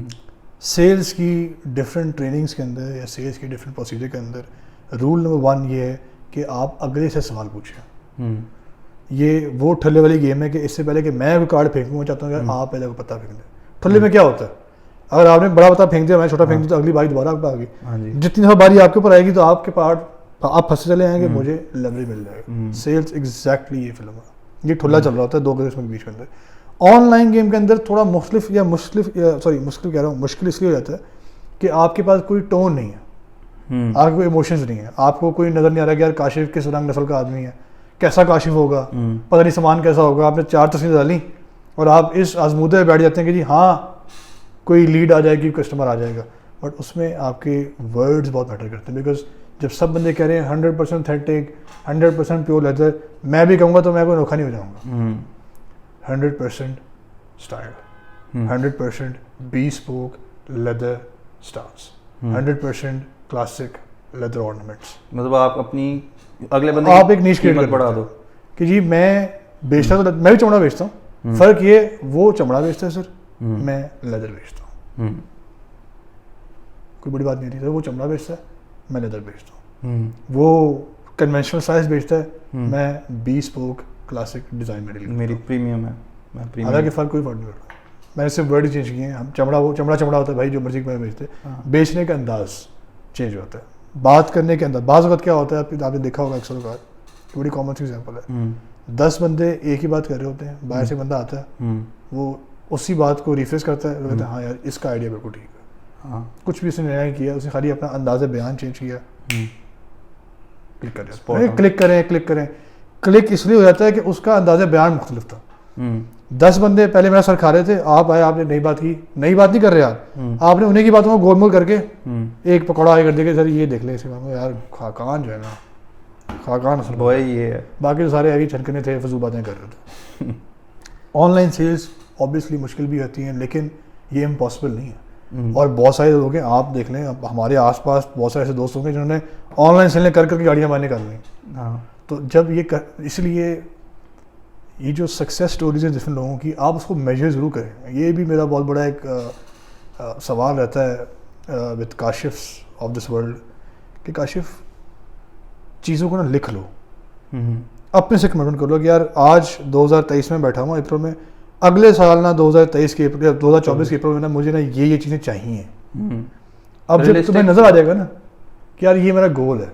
سیلس کی ڈفرینٹ ٹریننگس کے اندر یا سیلس کی ڈفرینٹ پروسیجر کے اندر رول نمبر 1 یہ ہے کہ آپ اگلے سے سوال پوچھیں. یہ وہ ٹھلے والی گیم ہے کہ اس سے پہلے کہ میں کوئی کارڈ پھینکوں, میں چاہتا ہوں کہ آپ پہلے کو پتہ پھینک دیں. ٹھلے میں کیا ہوتا ہے, اگر آپ نے بڑا پتہ پھینک دیا, میں چھوٹا پھینک دیا, تو اگلی باری دوبارہ آپ پہ آ گئی. جتنی دفعہ باری آپ کے اوپر آئے گی تو آپ کے پارٹ آپ پھنسے چلے آئیں گے, مجھے لیوریج مل جائے گا. سیلس ایگزیکٹلی یہ فلم ہے, یہ ٹھلا چل رہا ہوتا ہے دو قسم کے بیچ کے اندر. آن لائن گیم کے اندر تھوڑا مشکل اس لیے ہو جاتا ہے کہ آپ کے پاس کوئی ٹون نہیں ہے, آپ کے کوئی ایموشنز نہیں ہے, آپ کو کوئی نظر نہیں آ رہا کہ یار کاشف کس رنگ نسل کا آدمی ہے, کیسا کاشف ہوگا, پتہ نہیں سامان کیسا ہوگا. آپ نے 4 تصویریں ڈالیں اور آپ اس آزمودے میں بیٹھ جاتے ہیں کہ جی ہاں کوئی لیڈ آ جائے گی, کسٹمر آ جائے گا. بٹ اس میں آپ کے ورڈز بہت میٹر کرتے ہیں, بیکاز جب سب بندے کہہ رہے ہیں 100% تھیٹک 100% پیور لیدر, میں بھی کہوں گا تو میں کوئی نوکھا نہیں ہو جاؤں گا. 100% style, 100% bespoke leather stars, 100% classic leather ornaments. مطلب آپ اپنی اگلے بندے آپ ایک نیش کریٹ بڑھا دو کہ جی میں بیچتا تو میں بھی چمڑا بیچتا ہوں, فرق یہ وہ چمڑا بیچتا ہے سر, میں لیدر بیچتا ہوں. کوئی بڑی بات نہیں تھی سر, وہ چمڑا بیچتا ہے, میں لیدر بیچتا ہوں. وہ کنونشنل سائز بیچتا ہے, میں bespoke کلاسک ڈیزائن میں میری پریمیم ہے. حالانکہ فرق کوئی فرق نہیں پڑتا, میں نے صرف ورڈ ہی چینج کیے ہیں. ہم چمڑا وہ چمڑا ہوتا ہے بھائی جو مرضی میں بیچتے, بیچنے کا انداز چینج ہوتا ہے, بات کرنے کے اندر. بعض وقت کیا ہوتا ہے آپ نے دیکھا ہوگا اکثر اوقات, بڑی کامن سی ایگزامپل ہے, 10 بندے ایک ہی بات کر رہے ہوتے ہیں, باہر سے بندہ آتا ہے, وہ اسی بات کو ریفریش کرتا ہے, کہتا ہے ہاں یار اس کا آئیڈیا بالکل ٹھیک ہے, کچھ بھی اس نے نیا نہیں کیا, اس نے خالی اپنا انداز بیان چینج کیا. کلک کریں. کلک اس لیے ہو جاتا ہے کہ اس کا انداز بیان مختلف تھا. 10 بندے پہلے میرا سر کھا رہے تھے, آپ آئے, آپ نے نئی بات کی, نئی بات نہیں کر رہے آپ نے انہیں کی باتوں کو گول مول کر کے ایک پکوڑا آگے کر دیا کہ سر یہ دیکھ لیں اسے, یار خاقان جو ہے نا, خاقان اصل وہ یہ ہے, باقی تو سارے ایوی چھنکنے تھے, فضول باتیں کر رہے تھے. آن لائن سیلس آبویسلی مشکل بھی ہوتی ہیں لیکن یہ امپاسبل نہیں ہے. اور بہت سارے لوگ ہیں, آپ دیکھ لیں ہمارے آس پاس بہت سارے ایسے دوست ہوں گے جنہوں نے آن لائن سیلیں کر کے گاڑیاں باہر نکال لیں. تو جب یہ اس لیے یہ جو سکسیس سٹوریز ہیں ڈفرنٹ لوگوں کی, آپ اس کو میجر ضرور کریں. یہ بھی میرا بہت بڑا ایک سوال رہتا ہے with Kashif of this world کہ کاشف چیزوں کو نا لکھ لو, اپنے سے کمٹمنٹ کر لو کہ یار آج 2023 میں بیٹھا ہوں اپریل میں, اگلے سال نا 2023 کے اپریل 2024 کے اپریل میں نا مجھے نا یہ چیزیں چاہیے. اب جب تمہیں نظر آ جائے گا نا کہ یار یہ میرا گول ہے,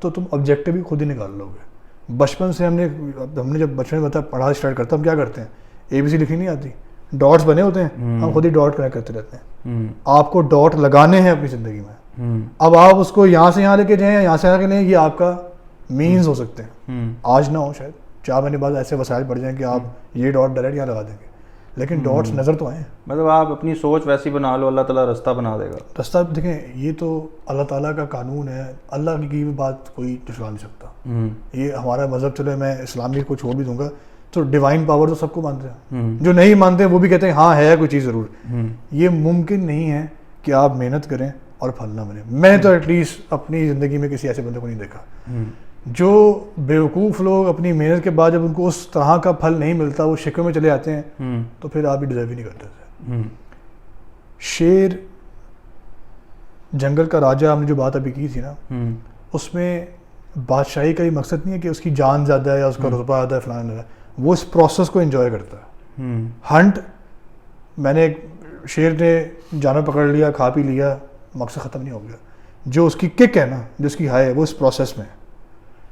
تو تم آبجیکٹیو بھی خود ہی نکال لو گے. بچپن سے ہم نے جب بچپن میں پڑھا اسٹارٹ کرتا ہم کیا کرتے ہیں, ABC لکھنی نہیں آتی, ڈاٹس بنے ہوتے ہیں, ہم خود ہی ڈاٹ کنیکٹ کرتے رہتے ہیں. آپ کو ڈاٹ لگانے ہیں اپنی زندگی میں, اب آپ اس کو یہاں سے یہاں لے کے جائیں, یہاں سے یہاں کے لیں, یہ آپ کا مینز ہو سکتے ہیں. آج نہ ہو, شاید 4 مہینے بعد ایسے وسائل پڑ جائیں کہ آپ یہ ڈاٹ ڈائریکٹ یہاں لگا دیں گے, لیکن ڈاٹس نظر تو آئیں. مطلب آپ اپنی سوچ ویسی بنا لو, اللہ تعالیٰ رستہ بنا دے گا. رستہ دیکھیں, یہ تو اللہ تعالیٰ کا قانون ہے, اللہ کی بات کوئی جھٹلا نہیں سکتا. یہ ہمارا مذہب, چلے میں اسلامی کو چھوڑ بھی دوں گا, تو ڈیوائن پاور تو سب کو مانتے ہیں. جو نہیں مانتے وہ بھی کہتے ہیں ہاں ہے کوئی چیز ضرور. یہ ممکن نہیں ہے کہ آپ محنت کریں اور پھل نہ ملے. میں تو ایٹ لیسٹ اپنی زندگی میں کسی ایسے بندے کو نہیں دیکھا. جو بیوقوف لوگ اپنی محنت کے بعد جب ان کو اس طرح کا پھل نہیں ملتا وہ شکوے میں چلے جاتے ہیں, تو پھر آپ بھی ڈیزرو ہی نہیں کرتے. شیر جنگل کا راجا, ہم نے جو بات ابھی کی تھی نا, اس میں بادشاہی کا یہ مقصد نہیں ہے کہ اس کی جان زیادہ ہے یا اس کا رتبہ زیادہ ہے فلانا ہے. وہ اس پروسیس کو انجوائے کرتا ہے. ہنٹ, میں نے ایک شیر نے جانور پکڑ لیا, کھا پی لیا, مقصد ختم نہیں ہو گیا. جو اس کی کک ہے نا, جو اس کی ہائی ہے, وہ اس پروسیس میں ہے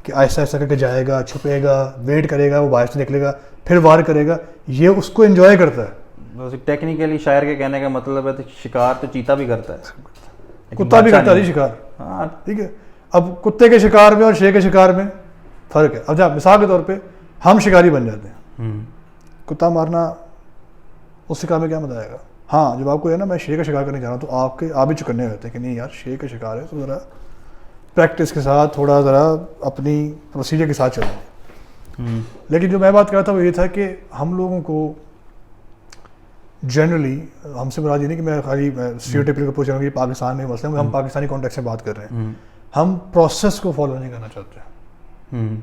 کہ آہستہ آہستہ کر کے جائے گا, چھپے گا, ویٹ کرے گا, وہ باہر سے نکلے گا, پھر وار کرے گا. یہ اس کو انجوائے کرتا ہے. ٹیکنیکلی شاعر کے کہنے کا مطلب ہے تو شکار تو چیتا بھی کرتا ہے, کتا بھی کرتا ہے شکار. ہاں ٹھیک ہے, اب کتے کے شکار میں اور شیر کے شکار میں فرق ہے. اب جب مثال کے طور پہ ہم شکاری بن جاتے ہیں, کتا مارنا اس شکار میں کیا مزہ آئے گا. ہاں جب آپ کو ہے نا میں شیر کا شکار کرنے جا رہا ہوں تو آپ بھی چکنے ہوتے ہیں کہ نہیں یار شیر کا شکار ہے تو ذرا پریکٹس کے ساتھ تھوڑا ذرا اپنی پروسیجر کے ساتھ چلیں. لیکن جو میں بات کر رہا تھا وہ یہ تھا کہ ہم لوگوں کو جنرلی, ہم سے مراد یہ نہیں کہ میں خالی اسٹیریوٹائپل کو پوچھ رہا ہوں کہ پاکستان میں مسئلہ ہے, ہم پاکستانی کانٹیکسٹ میں بات کر رہے ہیں. ہم پروسیس کو فالو نہیں کرنا چاہتے ہیں.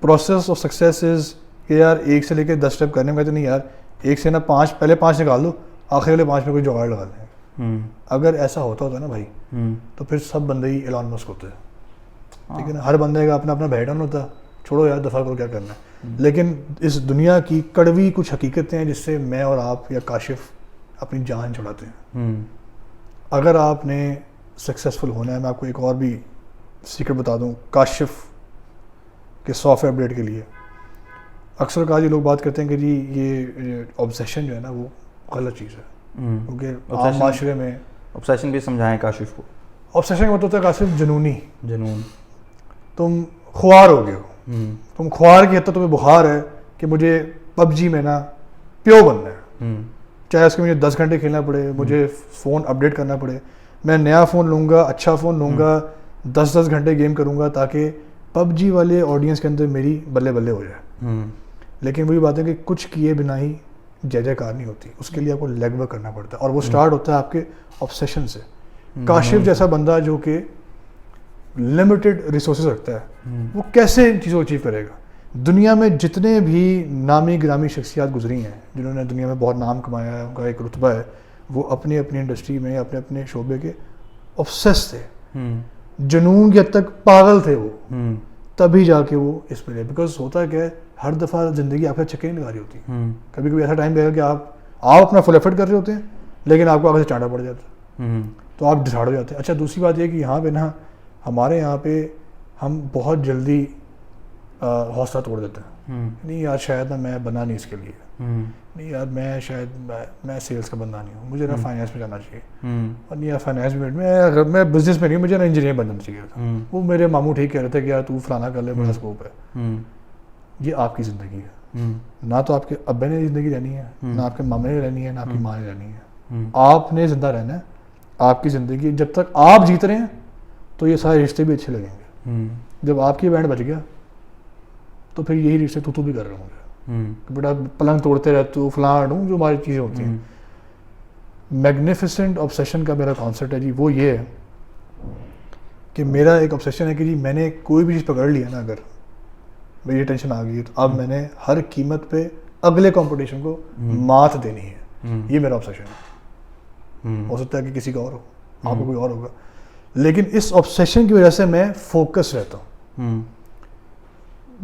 پروسیس آف سکسیس از کہ یار ایک سے لے کے 10 اسٹیپ کرنے میں کہتے نہیں یار ایک سے نا 5, پہلے 5 نکال دو, آخر والے 5 میں کوئی جگاڑ لگا لیں. اگر ایسا ہوتا نا بھائی تو پھر سب بندے ہی ایلان مسک ہوتے ہیں. ٹھیک ہے نا, ہر بندے کا اپنا اپنا بیٹن ہوتا, چھوڑو یار دفعہ کرو کیا کرنا ہے. لیکن اس دنیا کی کڑوی کچھ حقیقتیں ہیں جس سے میں اور آپ یا کاشف اپنی جان چھڑاتے ہیں. اگر آپ نے سکسیزفل ہونا ہے, میں آپ کو ایک اور بھی سیکرٹ بتا دوں کاشف کے سافٹ ویئر اپڈیٹ کے لیے. اکثر اوقات یہ لوگ بات کرتے ہیں کہ جی یہ آبسیشن جو ہے نا وہ غلط چیز ہے, کیونکہ عام معاشرے میں آبسیشن بھی سمجھائیں کاشف کو. آبسیشن کا مطلب ہوتا ہے کاشف جنون. تم خوار ہو گئے ہو, تم خوار کی حد تک تمہیں بخار ہے کہ مجھے پب جی میں نا پیو بننا ہے, چاہے اس کے مجھے 10 گھنٹے کھیلنا پڑے, مجھے فون اپڈیٹ کرنا پڑے, میں نیا فون لوں گا, اچھا فون لوں گا, 10 گھنٹے گیم کروں گا تاکہ پب جی والے آڈینس کے اندر میری بلے بلے ہو جائے. لیکن وہی بات ہے کہ کچھ کیے بنا ہی جے کار نہیں ہوتی, اس کے لیے آپ کو لیگ ورک کرنا پڑتا ہے, اور وہ سٹارٹ ہوتا ہے آپ کے آبسیشن سے. کاشف جیسا بندہ جو کہ لمیٹڈ ریسورسز رکھتا ہے وہ کیسے ان چیزوں کو اچیو کرے گا. دنیا میں جتنے بھی نامی گرامی شخصیات گزری ہیں جنہوں نے دنیا میں بہت نام کمایا ہے, ان کا ایک رتبہ ہے, وہ اپنی اپنی انڈسٹری میں اپنے اپنے شعبے کے obsessed تھے, جنون کی حد تک پاگل تھے وہ, تبھی جا کے وہ اس پہ لے. بیکاز ہوتا ہے کہ ہر دفعہ زندگی آپ کا چکے نہیں لگا رہی ہوتی. کبھی کبھی ایسا ٹائم رہے گا کہ آپ اپنا فل ایفرٹ کر رہے ہوتے ہیں لیکن آپ کو آگے سے چانٹا پڑ جاتا ہے, تو آپ ڈسہارڈ ہو جاتے ہیں. اچھا دوسری بات یہ کہ یہاں پہ نا ہمارے یہاں پہ ہم بہت جلدی حوصلہ توڑ دیتے ہیں. نہیں یار شاید نا میں بنا نہیں اس کے لیے, نہیں یار میں شاید میں سیلس کا بندہ نہیں ہوں, مجھے نا فائنینس میں جانا چاہیے, اور نہیں یار فائنینس میں بزنس میں نہیں, مجھے نا انجینئر بننا چاہیے تھا. وہ میرے ماموں ٹھیک کہہ رہے تھے کہ یار تو فلانا کر لے, بڑا اسکوپ ہے. یہ آپ کی زندگی ہے, نہ تو آپ کے ابے نے زندگی رہنی ہے, نہ آپ کے مامے نے رہنی ہے, نہ آپ کی ماں نے رہنی ہے. آپ نے زندہ رہنا ہے. آپ کی زندگی جب تک آپ جیت رہے ہیں تو یہ سارے رشتے بھی اچھے لگیں گے. جب آپ کی بینڈ بچ گیا تو پھر یہی رشتے تو بھی کر رہے ہوں گے, بیٹا پلنگ توڑتے رہتے ہو فلاں جو ہماری چیزیں ہوتی ہیں. میگنیفیسنٹ آبسیشن کا میرا کانسیپٹ ہے جی وہ یہ ہے کہ میرا ایک آبسیشن ہے کہ جی میں نے کوئی بھی چیز پکڑ لی ہے نا, اگر میری ٹینشن آ گئی ہے تو اب میں نے ہر قیمت پہ اگلے کمپٹیشن کو مات دینی ہے. یہ میرا آبسیشن ہے. ہو سکتا ہے کہ کسی کا اور ہو, آپ کو کوئی اور ہوگا, لیکن اس آبسیشن کی وجہ سے میں فوکس رہتا ہوں.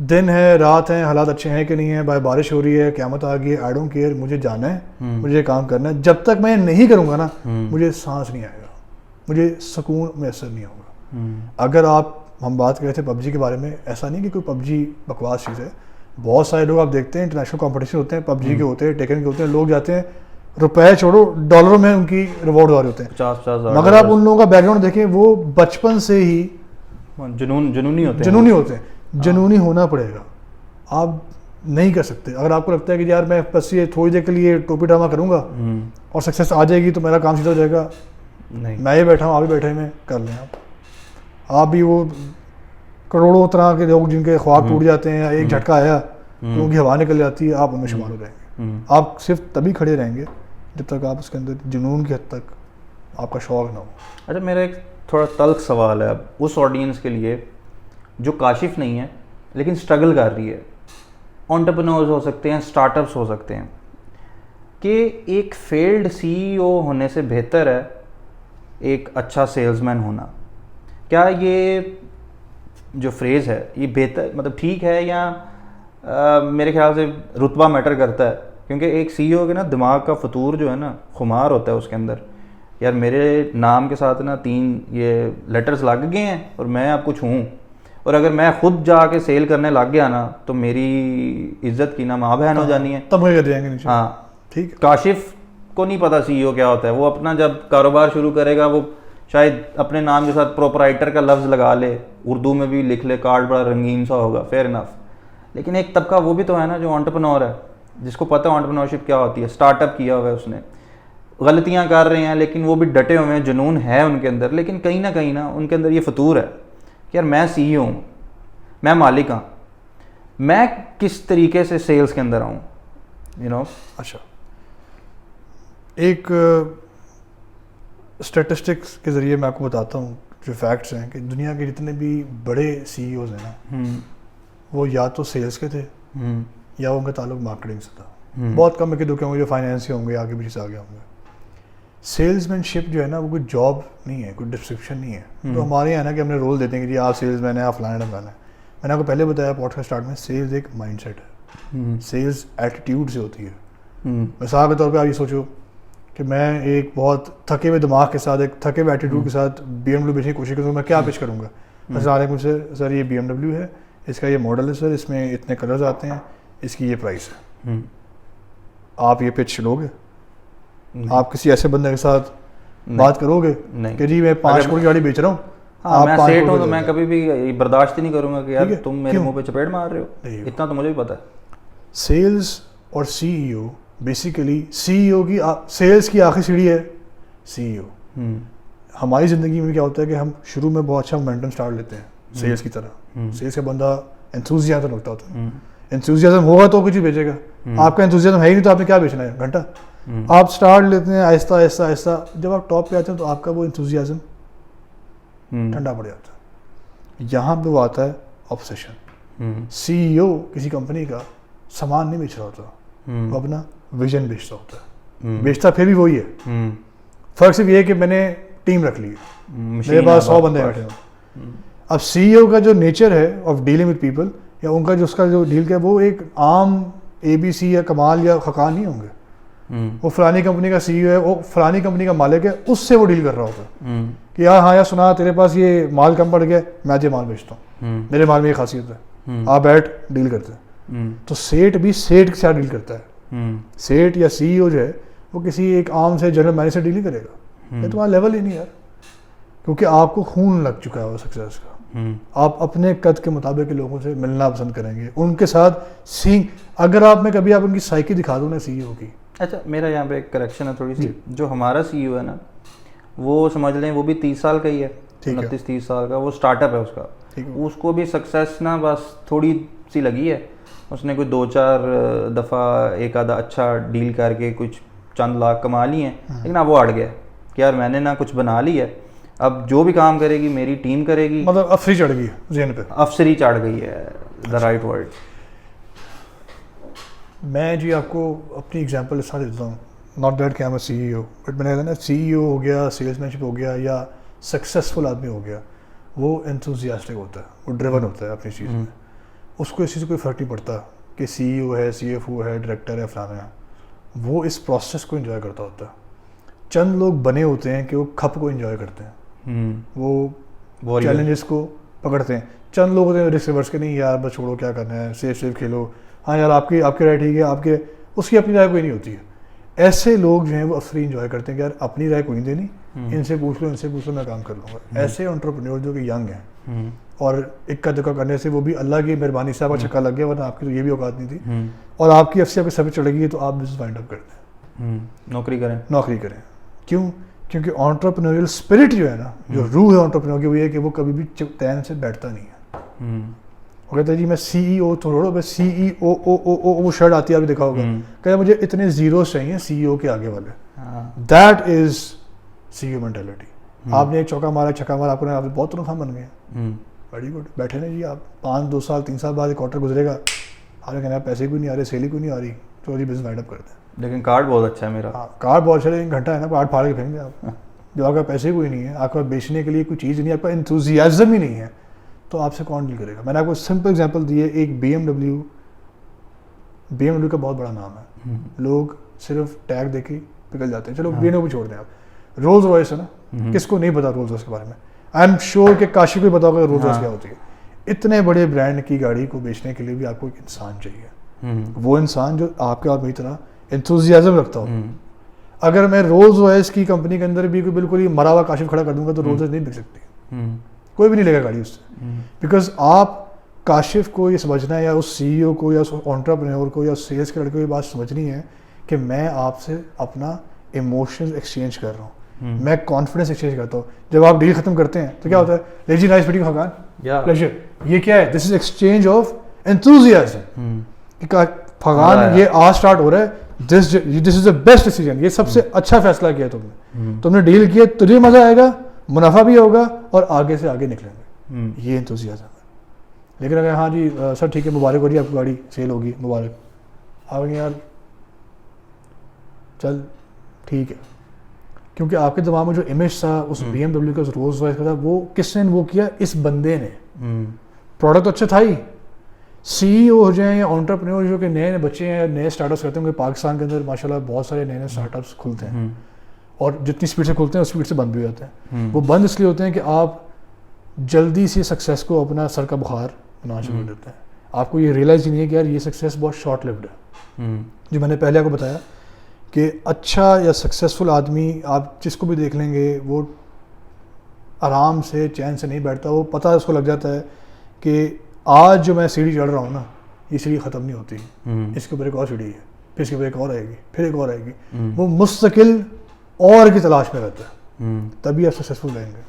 دن ہے رات ہے, حالات اچھے ہیں کہ نہیں ہیں, بھائی بارش ہو رہی ہے, قیامت آ گئی ہے, آئی ڈونٹ کیئر, مجھے جانا ہے, مجھے کام کرنا ہے. جب تک میں نہیں کروں گا نا مجھے سانس نہیں آئے گا, مجھے سکون میسر نہیں ہوگا. اگر ہم بات کر رہے تھے پب جی کے بارے میں, ایسا نہیں کہ کوئی پب جی بکواس چیز ہے. بہت سارے لوگ آپ دیکھتے ہیں انٹرنیشنل کمپٹیشن ہوتے ہیں, پب جی کے ہوتے ہیں, ٹیکن کے ہوتے ہیں, لوگ جاتے ہیں, روپے چھوڑو ڈالروں میں ان کی ریوارڈ آ رہے ہوتے ہیں. 50,000. مگر آپ ان لوگوں کا بیک گراؤنڈ دیکھیں, وہ بچپن سے ہی جنونی ہوتے ہیں. جنونی ہونا پڑے گا, آپ نہیں کر سکتے. اگر آپ کو لگتا ہے کہ یار میں بس یہ تھوڑی دیر کے لیے ٹوپی ڈرامہ کروں گا اور سکسیس آ جائے گی تو میرا کام سیدھا ہو جائے گا, نہیں, میں یہ بیٹھا ہوں, آپ بھی بیٹھے ہیں, کر لیں آپ بھی وہ کروڑوں طرح کے لوگ جن کے خواب ٹوٹ جاتے ہیں, ایک جھٹکا آیا تو ان کی ہوا نکل جاتی ہے, آپ ان میں شمار ہو جائیں گے. آپ صرف تبھی کھڑے رہیں گے جب تک آپ اس کے اندر جنون کی حد تک آپ کا شوق نہ ہو. اچھا میرا ایک تھوڑا تلخ سوال ہے اب اس آڈینس کے لیے جو کاشف نہیں ہے لیکن اسٹرگل کر رہی ہے, انٹرپرینورز ہو سکتے ہیں, اسٹارٹ اپس ہو سکتے ہیں, کہ ایک فیلڈ سی ای او ہونے سے بہتر ہے ایک اچھا سیلز مین ہونا. کیا یہ جو فریز ہے یہ بہتر مطلب ٹھیک ہے, یا میرے خیال سے رتبہ میٹر کرتا ہے, کیونکہ ایک سی ای او کے نا دماغ کا فطور جو ہے نا, خمار ہوتا ہے اس کے اندر. یار میرے نام کے ساتھ نا 3 یہ لیٹرز لگ گئے ہیں اور میں اب کچھ ہوں, اور اگر میں خود جا کے سیل کرنے لگ گیا نا تو میری عزت کی نا ماں بہن ہو جانی ہے. تب کر دیں گے. ہاں ٹھیک. کاشف کو نہیں پتا سی ای او کیا ہوتا ہے, وہ اپنا جب کاروبار شروع کرے گا وہ شاید اپنے نام کے ساتھ پروپرائٹر کا لفظ لگا لے, اردو میں بھی لکھ لے, کارڈ بڑا رنگین سا ہوگا, فیئر انف. لیکن ایک طبقہ وہ بھی تو ہے نا جو انٹرپرنور ہے, جس کو پتہ ہے انٹرپرنورشپ کیا ہوتی ہے, اسٹارٹ اپ کیا ہوا ہے اس نے, غلطیاں کر رہے ہیں لیکن وہ بھی ڈٹے ہوئے ہیں, جنون ہے ان کے اندر, لیکن کہیں نہ ان کے اندر یہ فطور ہے کہ یار میں سی ای او ہوں, میں مالک ہوں, میں کس طریقے سے سیلز کے اندر آؤں, یو نو. اچھا, ایک اسٹیٹسٹکس کے ذریعے میں آپ کو بتاتا ہوں جو فیکٹس ہیں کہ دنیا کے جتنے بھی بڑے سی ای اوز ہیں نا, وہ یا تو سیلز کے تھے یا ان کا تعلق مارکیٹنگ سے تھا. بہت کم کے دکھے ہوں گے جو فائنینس کے ہوں گے, آگے پیچھے سے آگے ہوں گے. سیلز مین شپ جو ہے نا وہ کوئی جاب نہیں ہے, کوئی ڈسکرپشن نہیں ہے. تو ہمارے یہاں نا کہ ہم نے رول دیتے ہیں کہ جی آپ سیلز مین ہیں, آپ فلانا ڈھمکانا ہے. میں نے آپ کو پہلے بتایا پوڈ کاسٹ اسٹارٹ میں, سیلز ایک مائنڈ سیٹ ہے, سیلز ایٹیٹیوڈ سے ہوتی ہے. مثال کے طور پہ آپ یہ سوچو کہ میں ایک بہت تھکے ہوئے دماغ کے ساتھ, ایک تھکے ہوئے ایٹیٹیوڈ کے ساتھ بی ایم ڈبلیو بیچنے کی کوشش کروں گا, میں کیا پیش کروں گا؟ السلام علیکم سر, یہ بی ایم ڈبلیو ہے, اس کا یہ ماڈل ہے سر, اس میں اتنے کلرز آتے ہیں, اس کی یہ پرائس ہے. آپ یہ پچ لو گے؟ آپ کسی ایسے بندے کے ساتھ بات کرو گے کہ جی میں 5 کروڑ کی گاڑی بیچ رہا ہوں, ہاں میں سیٹ ہوں تو میں کبھی بھی برداشت ہی نہیں کروں گا کہ یار تم میرے منہ پہ چپیڑ مار رہے ہو, اتنا تو مجھے بھی پتا ہے. سیلز اور سی ای او بیسیکلی, سی ای او کی سیلز کی آخری سیڑھی ہے سی ای او. ہماری زندگی میں کیا ہوتا ہے کہ ہم شروع میں بہت اچھا مومنٹم اسٹارٹ لیتے ہیں سیلز کی طرح. سیلز کا بندہ انتھوزیازم رکھتا ہوتا ہے, انتھوزیازم ہوگا تو کچھ بیچے گا. آپ کا انتھوزیازم ہے ہی نہیں تو آپ نے کیا بیچنا ہے, گھنٹہ. آپ اسٹارٹ لیتے ہیں آہستہ آہستہ آہستہ, جب آپ ٹاپ پہ آتے ہیں تو آپ کا وہ انتھوزیازم ٹھنڈا پڑ جاتا ہے. یہاں پہ وہ آتا ہے آبسیشن. سی ای او کسی کمپنی کا سامان نہیں بیچ رہا ہوتا, وہ اپنا ویژن بیچتا ہوتا ہے. بیچتا پھر بھی وہی ہے, فرق صرف یہ ہے کہ میں نے ٹیم رکھ لی ہے, میرے پاس 100 بندے بیٹھے ہوں. اب سی ای او کا جو نیچر ہے آف ڈیلنگ وتھ پیپل, یا ان کا جو اس کا جو ڈیل کا وہ ایک عام اے بی سی یا کمال یا خقان نہیں ہوں گے. وہ فلانی کمپنی کا سی ای او ہے, وہ فلانی کمپنی کا مالک ہے, اس سے وہ ڈیل کر رہا ہوتا ہے کہ یار ہاں یار سنا تیرے پاس یہ مال کم پڑ گیا, میں یہ مال بیچتا ہوں, میرے مال میں یہ خاصیت ہے, آپ بیٹھ ڈیل کرتے ہیں. تو سیٹ بھی سیٹ کے ساتھ ڈیل کرتا ہے. سیٹ یا سی ای او جو ہے وہ کسی ایک عام سے جنرل مینیجر سے ڈیل نہیں کرے گا, یہ تمہارا لیول ہی نہیں یار, کیونکہ آپ کو خون لگ چکا ہے وہ سکسیس کا. آپ اپنے قد کے مطابق کے لوگوں سے ملنا پسند کریں گے, ان کے ساتھ اگر آپ میں کبھی آپ ان کی سائیکی دکھا دوں نا سی ای او کی. اچھا میرا یہاں پہ ایک کریکشن ہے تھوڑی سی, جو ہمارا سی ای او ہے نا وہ سمجھ لیں وہ بھی 30 سال کا ہی ہے, 29-30 سال کا, وہ اسٹارٹ اپ ہے اس کا. اس کو بھی سکسیس نا بس تھوڑی سی لگی ہے, اس نے کوئی 2-4 دفعہ ایک آدھا اچھا ڈیل کر کے کچھ چند لاکھ کما لی ہیں, لیکن اب وہ اڑ گیا کہ یار میں نے نا کچھ بنا لی ہے, اب جو بھی کام کرے گی میری ٹیم کرے گی. مطلب افسری چڑھ گئی ہے ذہن پہ, افسری چڑھ گئی ہے, دا رائٹ ورڈ. میں جی آپ کو اپنی ایگزامپل اس طرح دیتا ہوں, ناٹ دیٹ کہ am a C E O, but میں نے کہا نا سی ای او ہو گیا, سیلس مین شپ ہو گیا, یا سکسیزفل آدمی ہو گیا, وہ انتھوزیاسٹک ہوتا ہے, وہ ڈریون ہوتا ہے اپنی چیز میں. اس کو اس چیز سے کوئی فرق نہیں پڑتا کہ سی ای او ہے, سی ایف او ہے, ڈائریکٹر ہے, فلانا ہے. وہ اس پروسیس کو انجوائے کرتا ہوتا ہے. چند لوگ بنے ہوتے ہیں کہ وہ کھپ کو انجوائے کرتے ہیں, وہ چیلنجز کو پکڑتے ہیں. چند لوگ ہوتے ہیں رسک ورس کے, نہیں یار بس چھوڑو کیا کرنا ہے, سیف کھیلو, ہاں یار آپ کی رائے ٹھیک ہے, آپ کے اس کی اپنی رائے کوئی نہیں ہوتی ہے. ایسے لوگ جو ہیں وہ افسری انجوائے کرتے ہیں کہ یار اپنی رائے کوئی نہیں دینی, ان سے پوچھ لو, میں کام کر لوں گا. ایسے انٹرپرینور جو کہ ینگ ہیں اور اکا دکا کرنے سے وہ بھی اللہ کی مہربانی سے آپ کا چھکا لگ گیا, ورنہ آپ کی تو یہ بھی اوقات نہیں تھی, اور آپ کی افسری آپ کے سب چڑھ گئی تو آپ بزنس وائنڈ اپ کرتے ہیں, نوکری کریں. کیوں؟ کیونکہ انٹرپرینوریل اسپرٹ جو ہے نا, جو روح ہے انٹرپرینور کی, وہ یہ ہے کہ وہ کبھی بھی چین سے بیٹھتا نہیں ہے. وہ کہتا ہے جی میں سی ای او چھوڑو, میں سی ای او وہ شرٹ آتی ہے, آپ دیکھا ہوگا, کہتا مجھے اتنے زیروز چاہیے سی ای او کے آگے والے. That is C E O mentality. آپ نے ایک چوکا مارا, چھکا مارا, آپ نے بہت تنخواہ بن گئے, ویری گڈ, بیٹھے نا جی آپ 5-2 سال 3 سال بعد ایک کوارٹر گزرے گا, آپ نے کہنا پیسے کوئی نہیں آ رہے, سیل ہی کوئی نہیں آ رہی, تو جی بزنس وائنڈ اپ کرتے ہیں. لیکن کارڈ بہت اچھا ہے میرا. ہاں کارڈ بہت اچھا ہے, لیکن گھنٹہ ہے نا, کارڈ پھاڑ کے پھینک دیں آپ. جو آپ کا پیسے کوئی نہیں ہے, آپ کا بیچنے کے لیے کوئی چیز نہیں ہے, آپ کا انتھوزیازم ہی نہیں ہے, تو آپ سے کون ڈیل کرے گا. میں نے آپ کو سمپل ایگزامپل دی ہے, ایک بی ایم ڈبلیو BMW کا بہت بڑا نام ہے, لوگ صرف ٹیگ دیکھ کے پگھل جاتے ہیں. چلو BMW چھوڑ دیں آپ, رولز رائس ہے نا, کس کو نہیں پتا رولز رائس کے بارے میں؟ آئی ایم شیور کہ کاشی کو پتا ہوگا رولز رائس کیا ہوتی ہے. اتنے بڑے برانڈ کی گاڑی کو بیچنے کے لیے بھی آپ کو ایک انسان چاہیے, وہ انسان جو آپ کے اور میری طرح انتھوزیازم رکھتا ہو. اگر میں رولز رائس کی کمپنی کے اندر بھی کوئی بالکل ہی مرا ہوا کاشف کھڑا کر دوں گا تو رولز رائس نہیں بک سکتی, کوئی بھی نہیں لے گا گاڑی اس سے. بیکاز آپ کاشف کو یہ سمجھنا ہے, یا اس سی ای او کو, یا اس انٹرپرینور کو, یا سیلس کے لڑکے کو یہ بات سمجھنی ہے کہ میں آپ سے اپنا ایموشنز ایکسچینج کر رہا ہوں, میں کانفیڈنس ایکسچینج کرتا ہوں. جب آپ ڈیل ختم کرتے ہیں تو کیا ہوتا ہے, لے جی نائس میٹنگ خاقان, پلیزر. یہ کیا ہے؟ This is exchange of enthusiasm. Khaqan یہ آج اسٹارٹ ہو رہا ہے, this is the best decision, یہ سب سے اچھا فیصلہ کیا تم نے ڈیل کیا, تجھے مزہ آئے گا, منافع بھی ہوگا, اور آگے سے آگے نکلیں گے. یہ انتھوزیازم ہے. لیکن اگر ہاں جی سر ٹھیک ہے, مبارک ہو رہی ہے آپ کی گاڑی سیل ہوگی, مبارک, آپ یار چل ٹھیک ہے, کیونکہ آپ کے دماغ میں جو امیج تھا اس BMW کا, اس رولز رائس کا تھا, وہ کس نے وہ کیا؟ اس بندے نے. پروڈکٹ اچھا تھا ہی. سی ای او ہو جائیں یا انٹرپرینور جو کہ نئے نئے بچے ہیں, نئے اسٹارٹ اپس کرتے ہیں, کیونکہ پاکستان کے اندر ماشاء اللہ بہت سارے نئے نئے اسٹارٹ اپس کھلتے ہیں, اور جتنی اسپیڈ سے کھلتے ہیں اس اسپیڈ سے بند بھی ہو جاتے ہیں. وہ بند اس لیے ہوتے ہیں کہ آپ جلدی سے سکسیس کو اپنا سر کا بخار بنا شروع کر دیتے ہیں. آپ کو یہ ریئلائز ہی نہیں ہے کہ یار یہ سکسیس بہت شارٹ لیوڈ ہے. جو میں نے پہلے آپ کو بتایا کہ اچھا یا سکسیزفل آدمی آپ جس کو بھی دیکھ لیں گے وہ آرام سے چین سے نہیں بیٹھتا. وہ پتہ اس کو لگ جاتا ہے کہ آج جو میں سیڑھی چڑھ رہا ہوں نا, یہ سیڑھی ختم نہیں ہوتی, اس کے اوپر ایک اور سیڑھی ہے, پھر اس کے اوپر ایک اور آئے گی, پھر ایک اور آئے گی. وہ مستقل اور کی تلاش میں رہتا ہے, تبھی آپ سکسیزفل رہیں گے.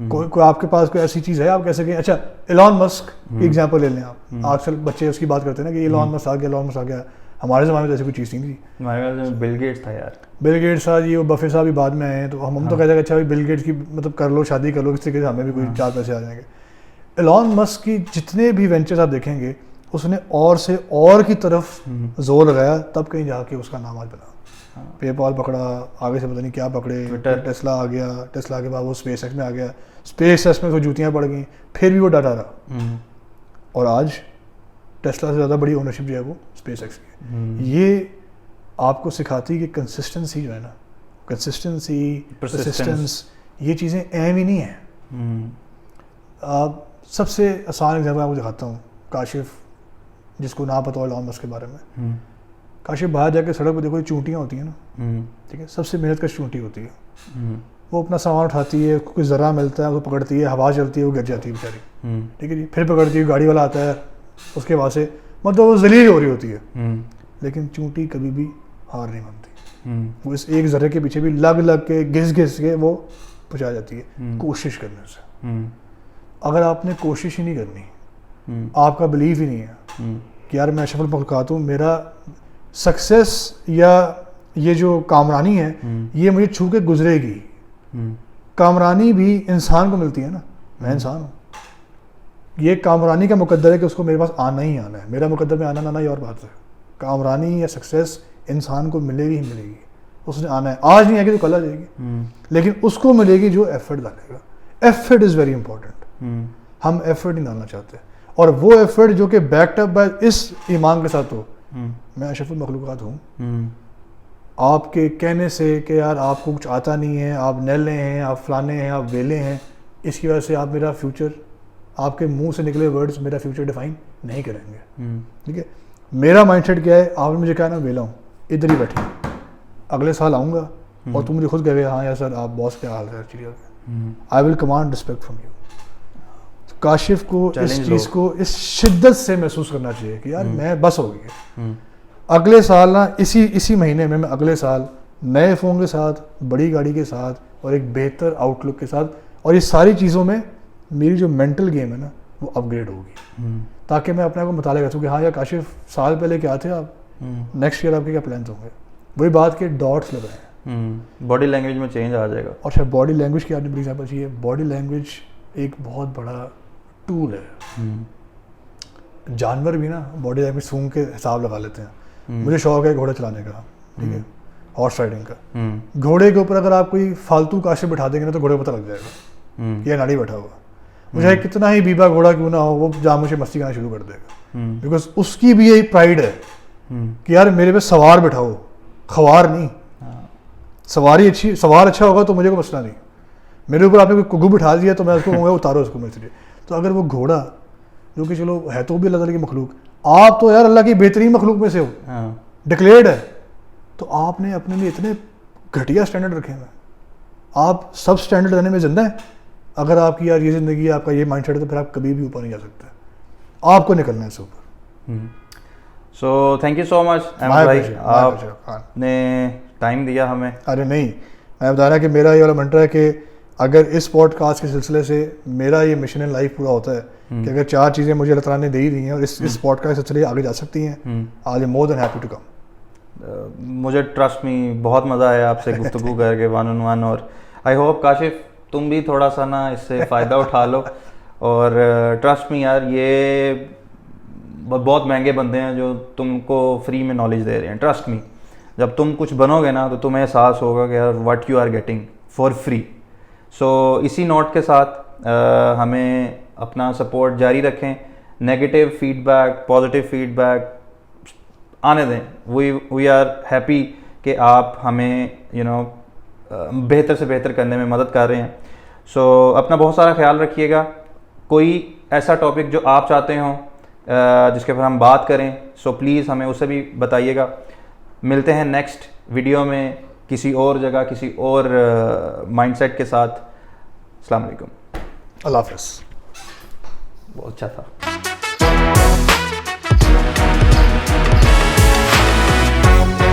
کوئی آپ کے پاس کوئی ایسی چیز ہے آپ کہہ سکیں اچھا ایلان مسک کی ایگزامپل لے لیں آپ. آج کل بچے اس کی بات کرتے ہیں نا کہ ایلان مسک آ گیا, ایلان مسک آ گیا. ہمارے زمانے میں ایسی کوئی چیز نہیں تھی. ہمارے پاس بل گیٹس تھا یار. بل گیٹس تھا جی, وہ بفے صاحب بھی بعد میں آئے ہیں, تو ہم تو کہتے ہیں کہ اچھا بھائی بل گیٹس کی مطلب کر لو, شادی کر لو, کس طریقے سے ہمیں بھی کوئی 4 پیسے آ جائیں گے. ایلان مسک کی جتنے بھی وینچرز آپ دیکھیں گے اس نے اور سے اور کی طرف زور لگایا, تب کہیں جا کے اس کا نام آج بنا. پے پال پکڑا, آگے سے پتہ نہیں کیا پکڑے, ٹیسلا آ گیا, ٹیسلا کے بعد وہ اسپیس ایکس میں آ گیا, اسپیس ایکس میں تو جوتیاں پڑ گئیں, پھر بھی وہ ڈٹا رہا, اور آج ٹیسلا سے زیادہ بڑی اونرشپ جو ہے وہ اسپیس ایکس کی. یہ آپ کو سکھاتی کہ کنسسٹنسی جو ہے نا, کنسسٹنسی, پرسسٹنس, یہ چیزیں اہم ہی نہیں ہیں. سب سے آسان ایگزامپل آپ کو دکھاتا ہوں. کاشف, جس کو نہ پتا ہو ایلان مسک کے بارے میں, کاشف باہر جا کے سڑک پہ دیکھو چونٹیاں ہوتی ہیں نا, ٹھیک ہے, سب سے محنت کش چونٹی ہوتی ہے. وہ اپنا سامان اٹھاتی ہے, کوئی ذرا ملتا ہے وہ پکڑتی ہے, ہوا چلتی ہے وہ گر جاتی ہے بیچاری, ٹھیک ہے جی, پھر پکڑتی ہے, گاڑی والا آتا ہے اس کے بعد سے, مطلب وہ ذلیل ہو رہی ہوتی ہے. لیکن چونٹی کبھی بھی ہار نہیں مانتی, وہ اس ایک ذرے کے پیچھے بھی لگ لگ کے گھس گھس کے وہ پہنچا جاتی ہے کوشش کرنے سے. اگر آپ نے کوشش ہی نہیں کرنی, آپ کا بلیف ہی نہیں ہے کہ یار میں اشرف المخلوقات ہوں, میرا سکسیس یا یہ جو کامرانی ہے یہ مجھے چھو کے گزرے گی. کامرانی بھی انسان کو ملتی ہے نا, میں انسان ہوں, یہ کامرانی کا مقدر ہے کہ اس کو میرے پاس آنا ہی آنا ہے. میرا مقدر میں آنا نہ یہ اور بات ہے. کامرانی یا سکسیس انسان کو ملے گی ہی ملے گی, اس نے آنا ہے, آج نہیں آئے گی تو کل آ جائے گی, لیکن اس کو ملے گی جو ایفرٹ ڈالے گا. Effort is very important. ہم ایفرٹ نہیں ڈالنا چاہتے, اور وہ ایفرٹ جو کہ بیکڈ اپ بائی اس ایمان کے ساتھ ہو, میں اشرف المخلوقات ہوں. آپ کے کہنے سے کہ یار آپ کو کچھ آتا نہیں ہے, آپ نیلے ہیں, آپ فلانے ہیں, آپ ویلے ہیں, اس کی وجہ سے آپ میرا فیوچر, آپ کے منہ سے نکلے ورڈز میرا فیوچر ڈیفائن نہیں کریں گے. ٹھیک ہے, میرا مائنڈ سیٹ کیا ہے, آپ نے مجھے کہا نا ویلا ہوں, ادھر ہی بیٹھے, اگلے سال آؤں گا اور تم مجھے خود کہے ہاں یار سر آپ باس کیا حال ہے actually, I will command respect from you. Kashif کو اس چیز کو اس شدت سے محسوس کرنا چاہیے کہ یار میں بس ہو گئی. اگلے سال نا اسی مہینے میں اگلے سال نئے فون کے ساتھ, بڑی گاڑی کے ساتھ, اور ایک بہتر آؤٹ لک کے ساتھ, اور یہ ساری چیزوں میں میری جو مینٹل گیم ہے نا وہ اپ گریڈ ہوگی, تاکہ میں اپنے آپ کو مطالعہ کر سکوں کہ ہاں یار کاشف سال پہلے کیا تھے آپ, نیکسٹ ایئر آپ کے کیا پلانس ہوں گے. وہی بات کہ ڈاٹس لگائیں, باڈی لینگویج میں چینج آ جائے گا. اور شاید باڈی لینگویج کی آپ نے بڑی ایگزامپل چاہیے. باڈی لینگویج ایک بہت بڑا ٹول ہے. جانور بھی نا باڈی لینگویج سونگ کے حساب لگا لیتے ہیں. مجھے شوق ہے گھوڑا چلانے کا, ٹھیک ہے, ہارس رائڈنگ کا. گھوڑے کے اوپر اگر آپ کوئی فالتو کاشف بٹھا دیں گے نا تو گھوڑے کو پتہ لگ جائے گا کہ یہ ناڑی بیٹھا ہوا, مجھے کتنا ہی بیبا گھوڑا کیوں نہ ہو, وہ جا مجھے مستی کرنا شروع کر دے گا, بیکاز اس کی بھی یہی پرائڈ ہے کہ یار میرے پہ سوار بٹھاؤ, خوار نہیں. سواری اچھی, سوار اچھا ہوگا تو مجھے کوئی مسئلہ نہیں. میرے اوپر آپ نے کوئی کگو بٹھا دیا تو میں اس کو کہوں گا اتارو اس کو میرے سے. تو اگر وہ گھوڑا جو کہ چلو ہے تو بھی اللہ تعالیٰ کی مخلوق, آپ تو یار اللہ کی بہترین مخلوق میں سے ہو, ڈکلیئرڈ ہے, تو آپ نے اپنے لیے اتنے گھٹیا اسٹینڈرڈ رکھے ہیں. آپ سب اسٹینڈرڈ رہنے میں زندہ ہیں. اگر آپ کی یار یہ زندگی, آپ کا یہ مائنڈ سیٹ ہے, تو پھر آپ کبھی بھی اوپر نہیں جا سکتے. آپ کو نکلنا ہے اس اوپر. سو تھینک یو سو مچ احمد بھائی, آپ نے ٹائم دیا ہمیں. ارے نہیں, میں بتا رہا کہ میرا یہ والا منٹر ہے کہ اگر اس پوڈ کاسٹ کے سلسلے سے میرا یہ مشن ان لائف پورا ہوتا ہے کہ اگر 4 چیزیں مجھے اللہ تعالیٰ نے دے ہی دی ہیں اور اس پوڈ کاسٹ کے سلسلے آگے جا سکتی ہیں, آج مور دین ہیپی ٹو کم. مجھے ٹرسٹ می بہت مزہ آیا آپ سے گفتگو کر کے ون آن ون, اور آئی ہوپ کاشف تم بھی تھوڑا سا نا اس سے فائدہ اٹھا لو. اور ٹرسٹ می یار, یہ بہت مہنگے بندے ہیں جو تم کو فری میں نالج دے رہے ہیں. ٹرسٹ می, جب تم کچھ بنو گے نا تو تمہیں احساس ہوگا کہ یار what you are getting for free. So اسی نوٹ کے ساتھ ہمیں اپنا سپورٹ جاری رکھیں. Negative feedback, positive feedback آنے دیں. وی آر ہیپی کہ آپ ہمیں بہتر سے بہتر کرنے میں مدد کر رہے ہیں. سو اپنا بہت سارا خیال رکھیے گا. کوئی ایسا ٹاپک جو آپ چاہتے ہوں جس کے اوپر ہم بات کریں, سو پلیز ہمیں اسے بھی بتائیے گا. ملتے ہیں نیکسٹ ویڈیو میں کسی اور جگہ, کسی اور مائنڈ سیٹ کے ساتھ. السلام علیکم. اللہ حافظ. بہت اچھا تھا.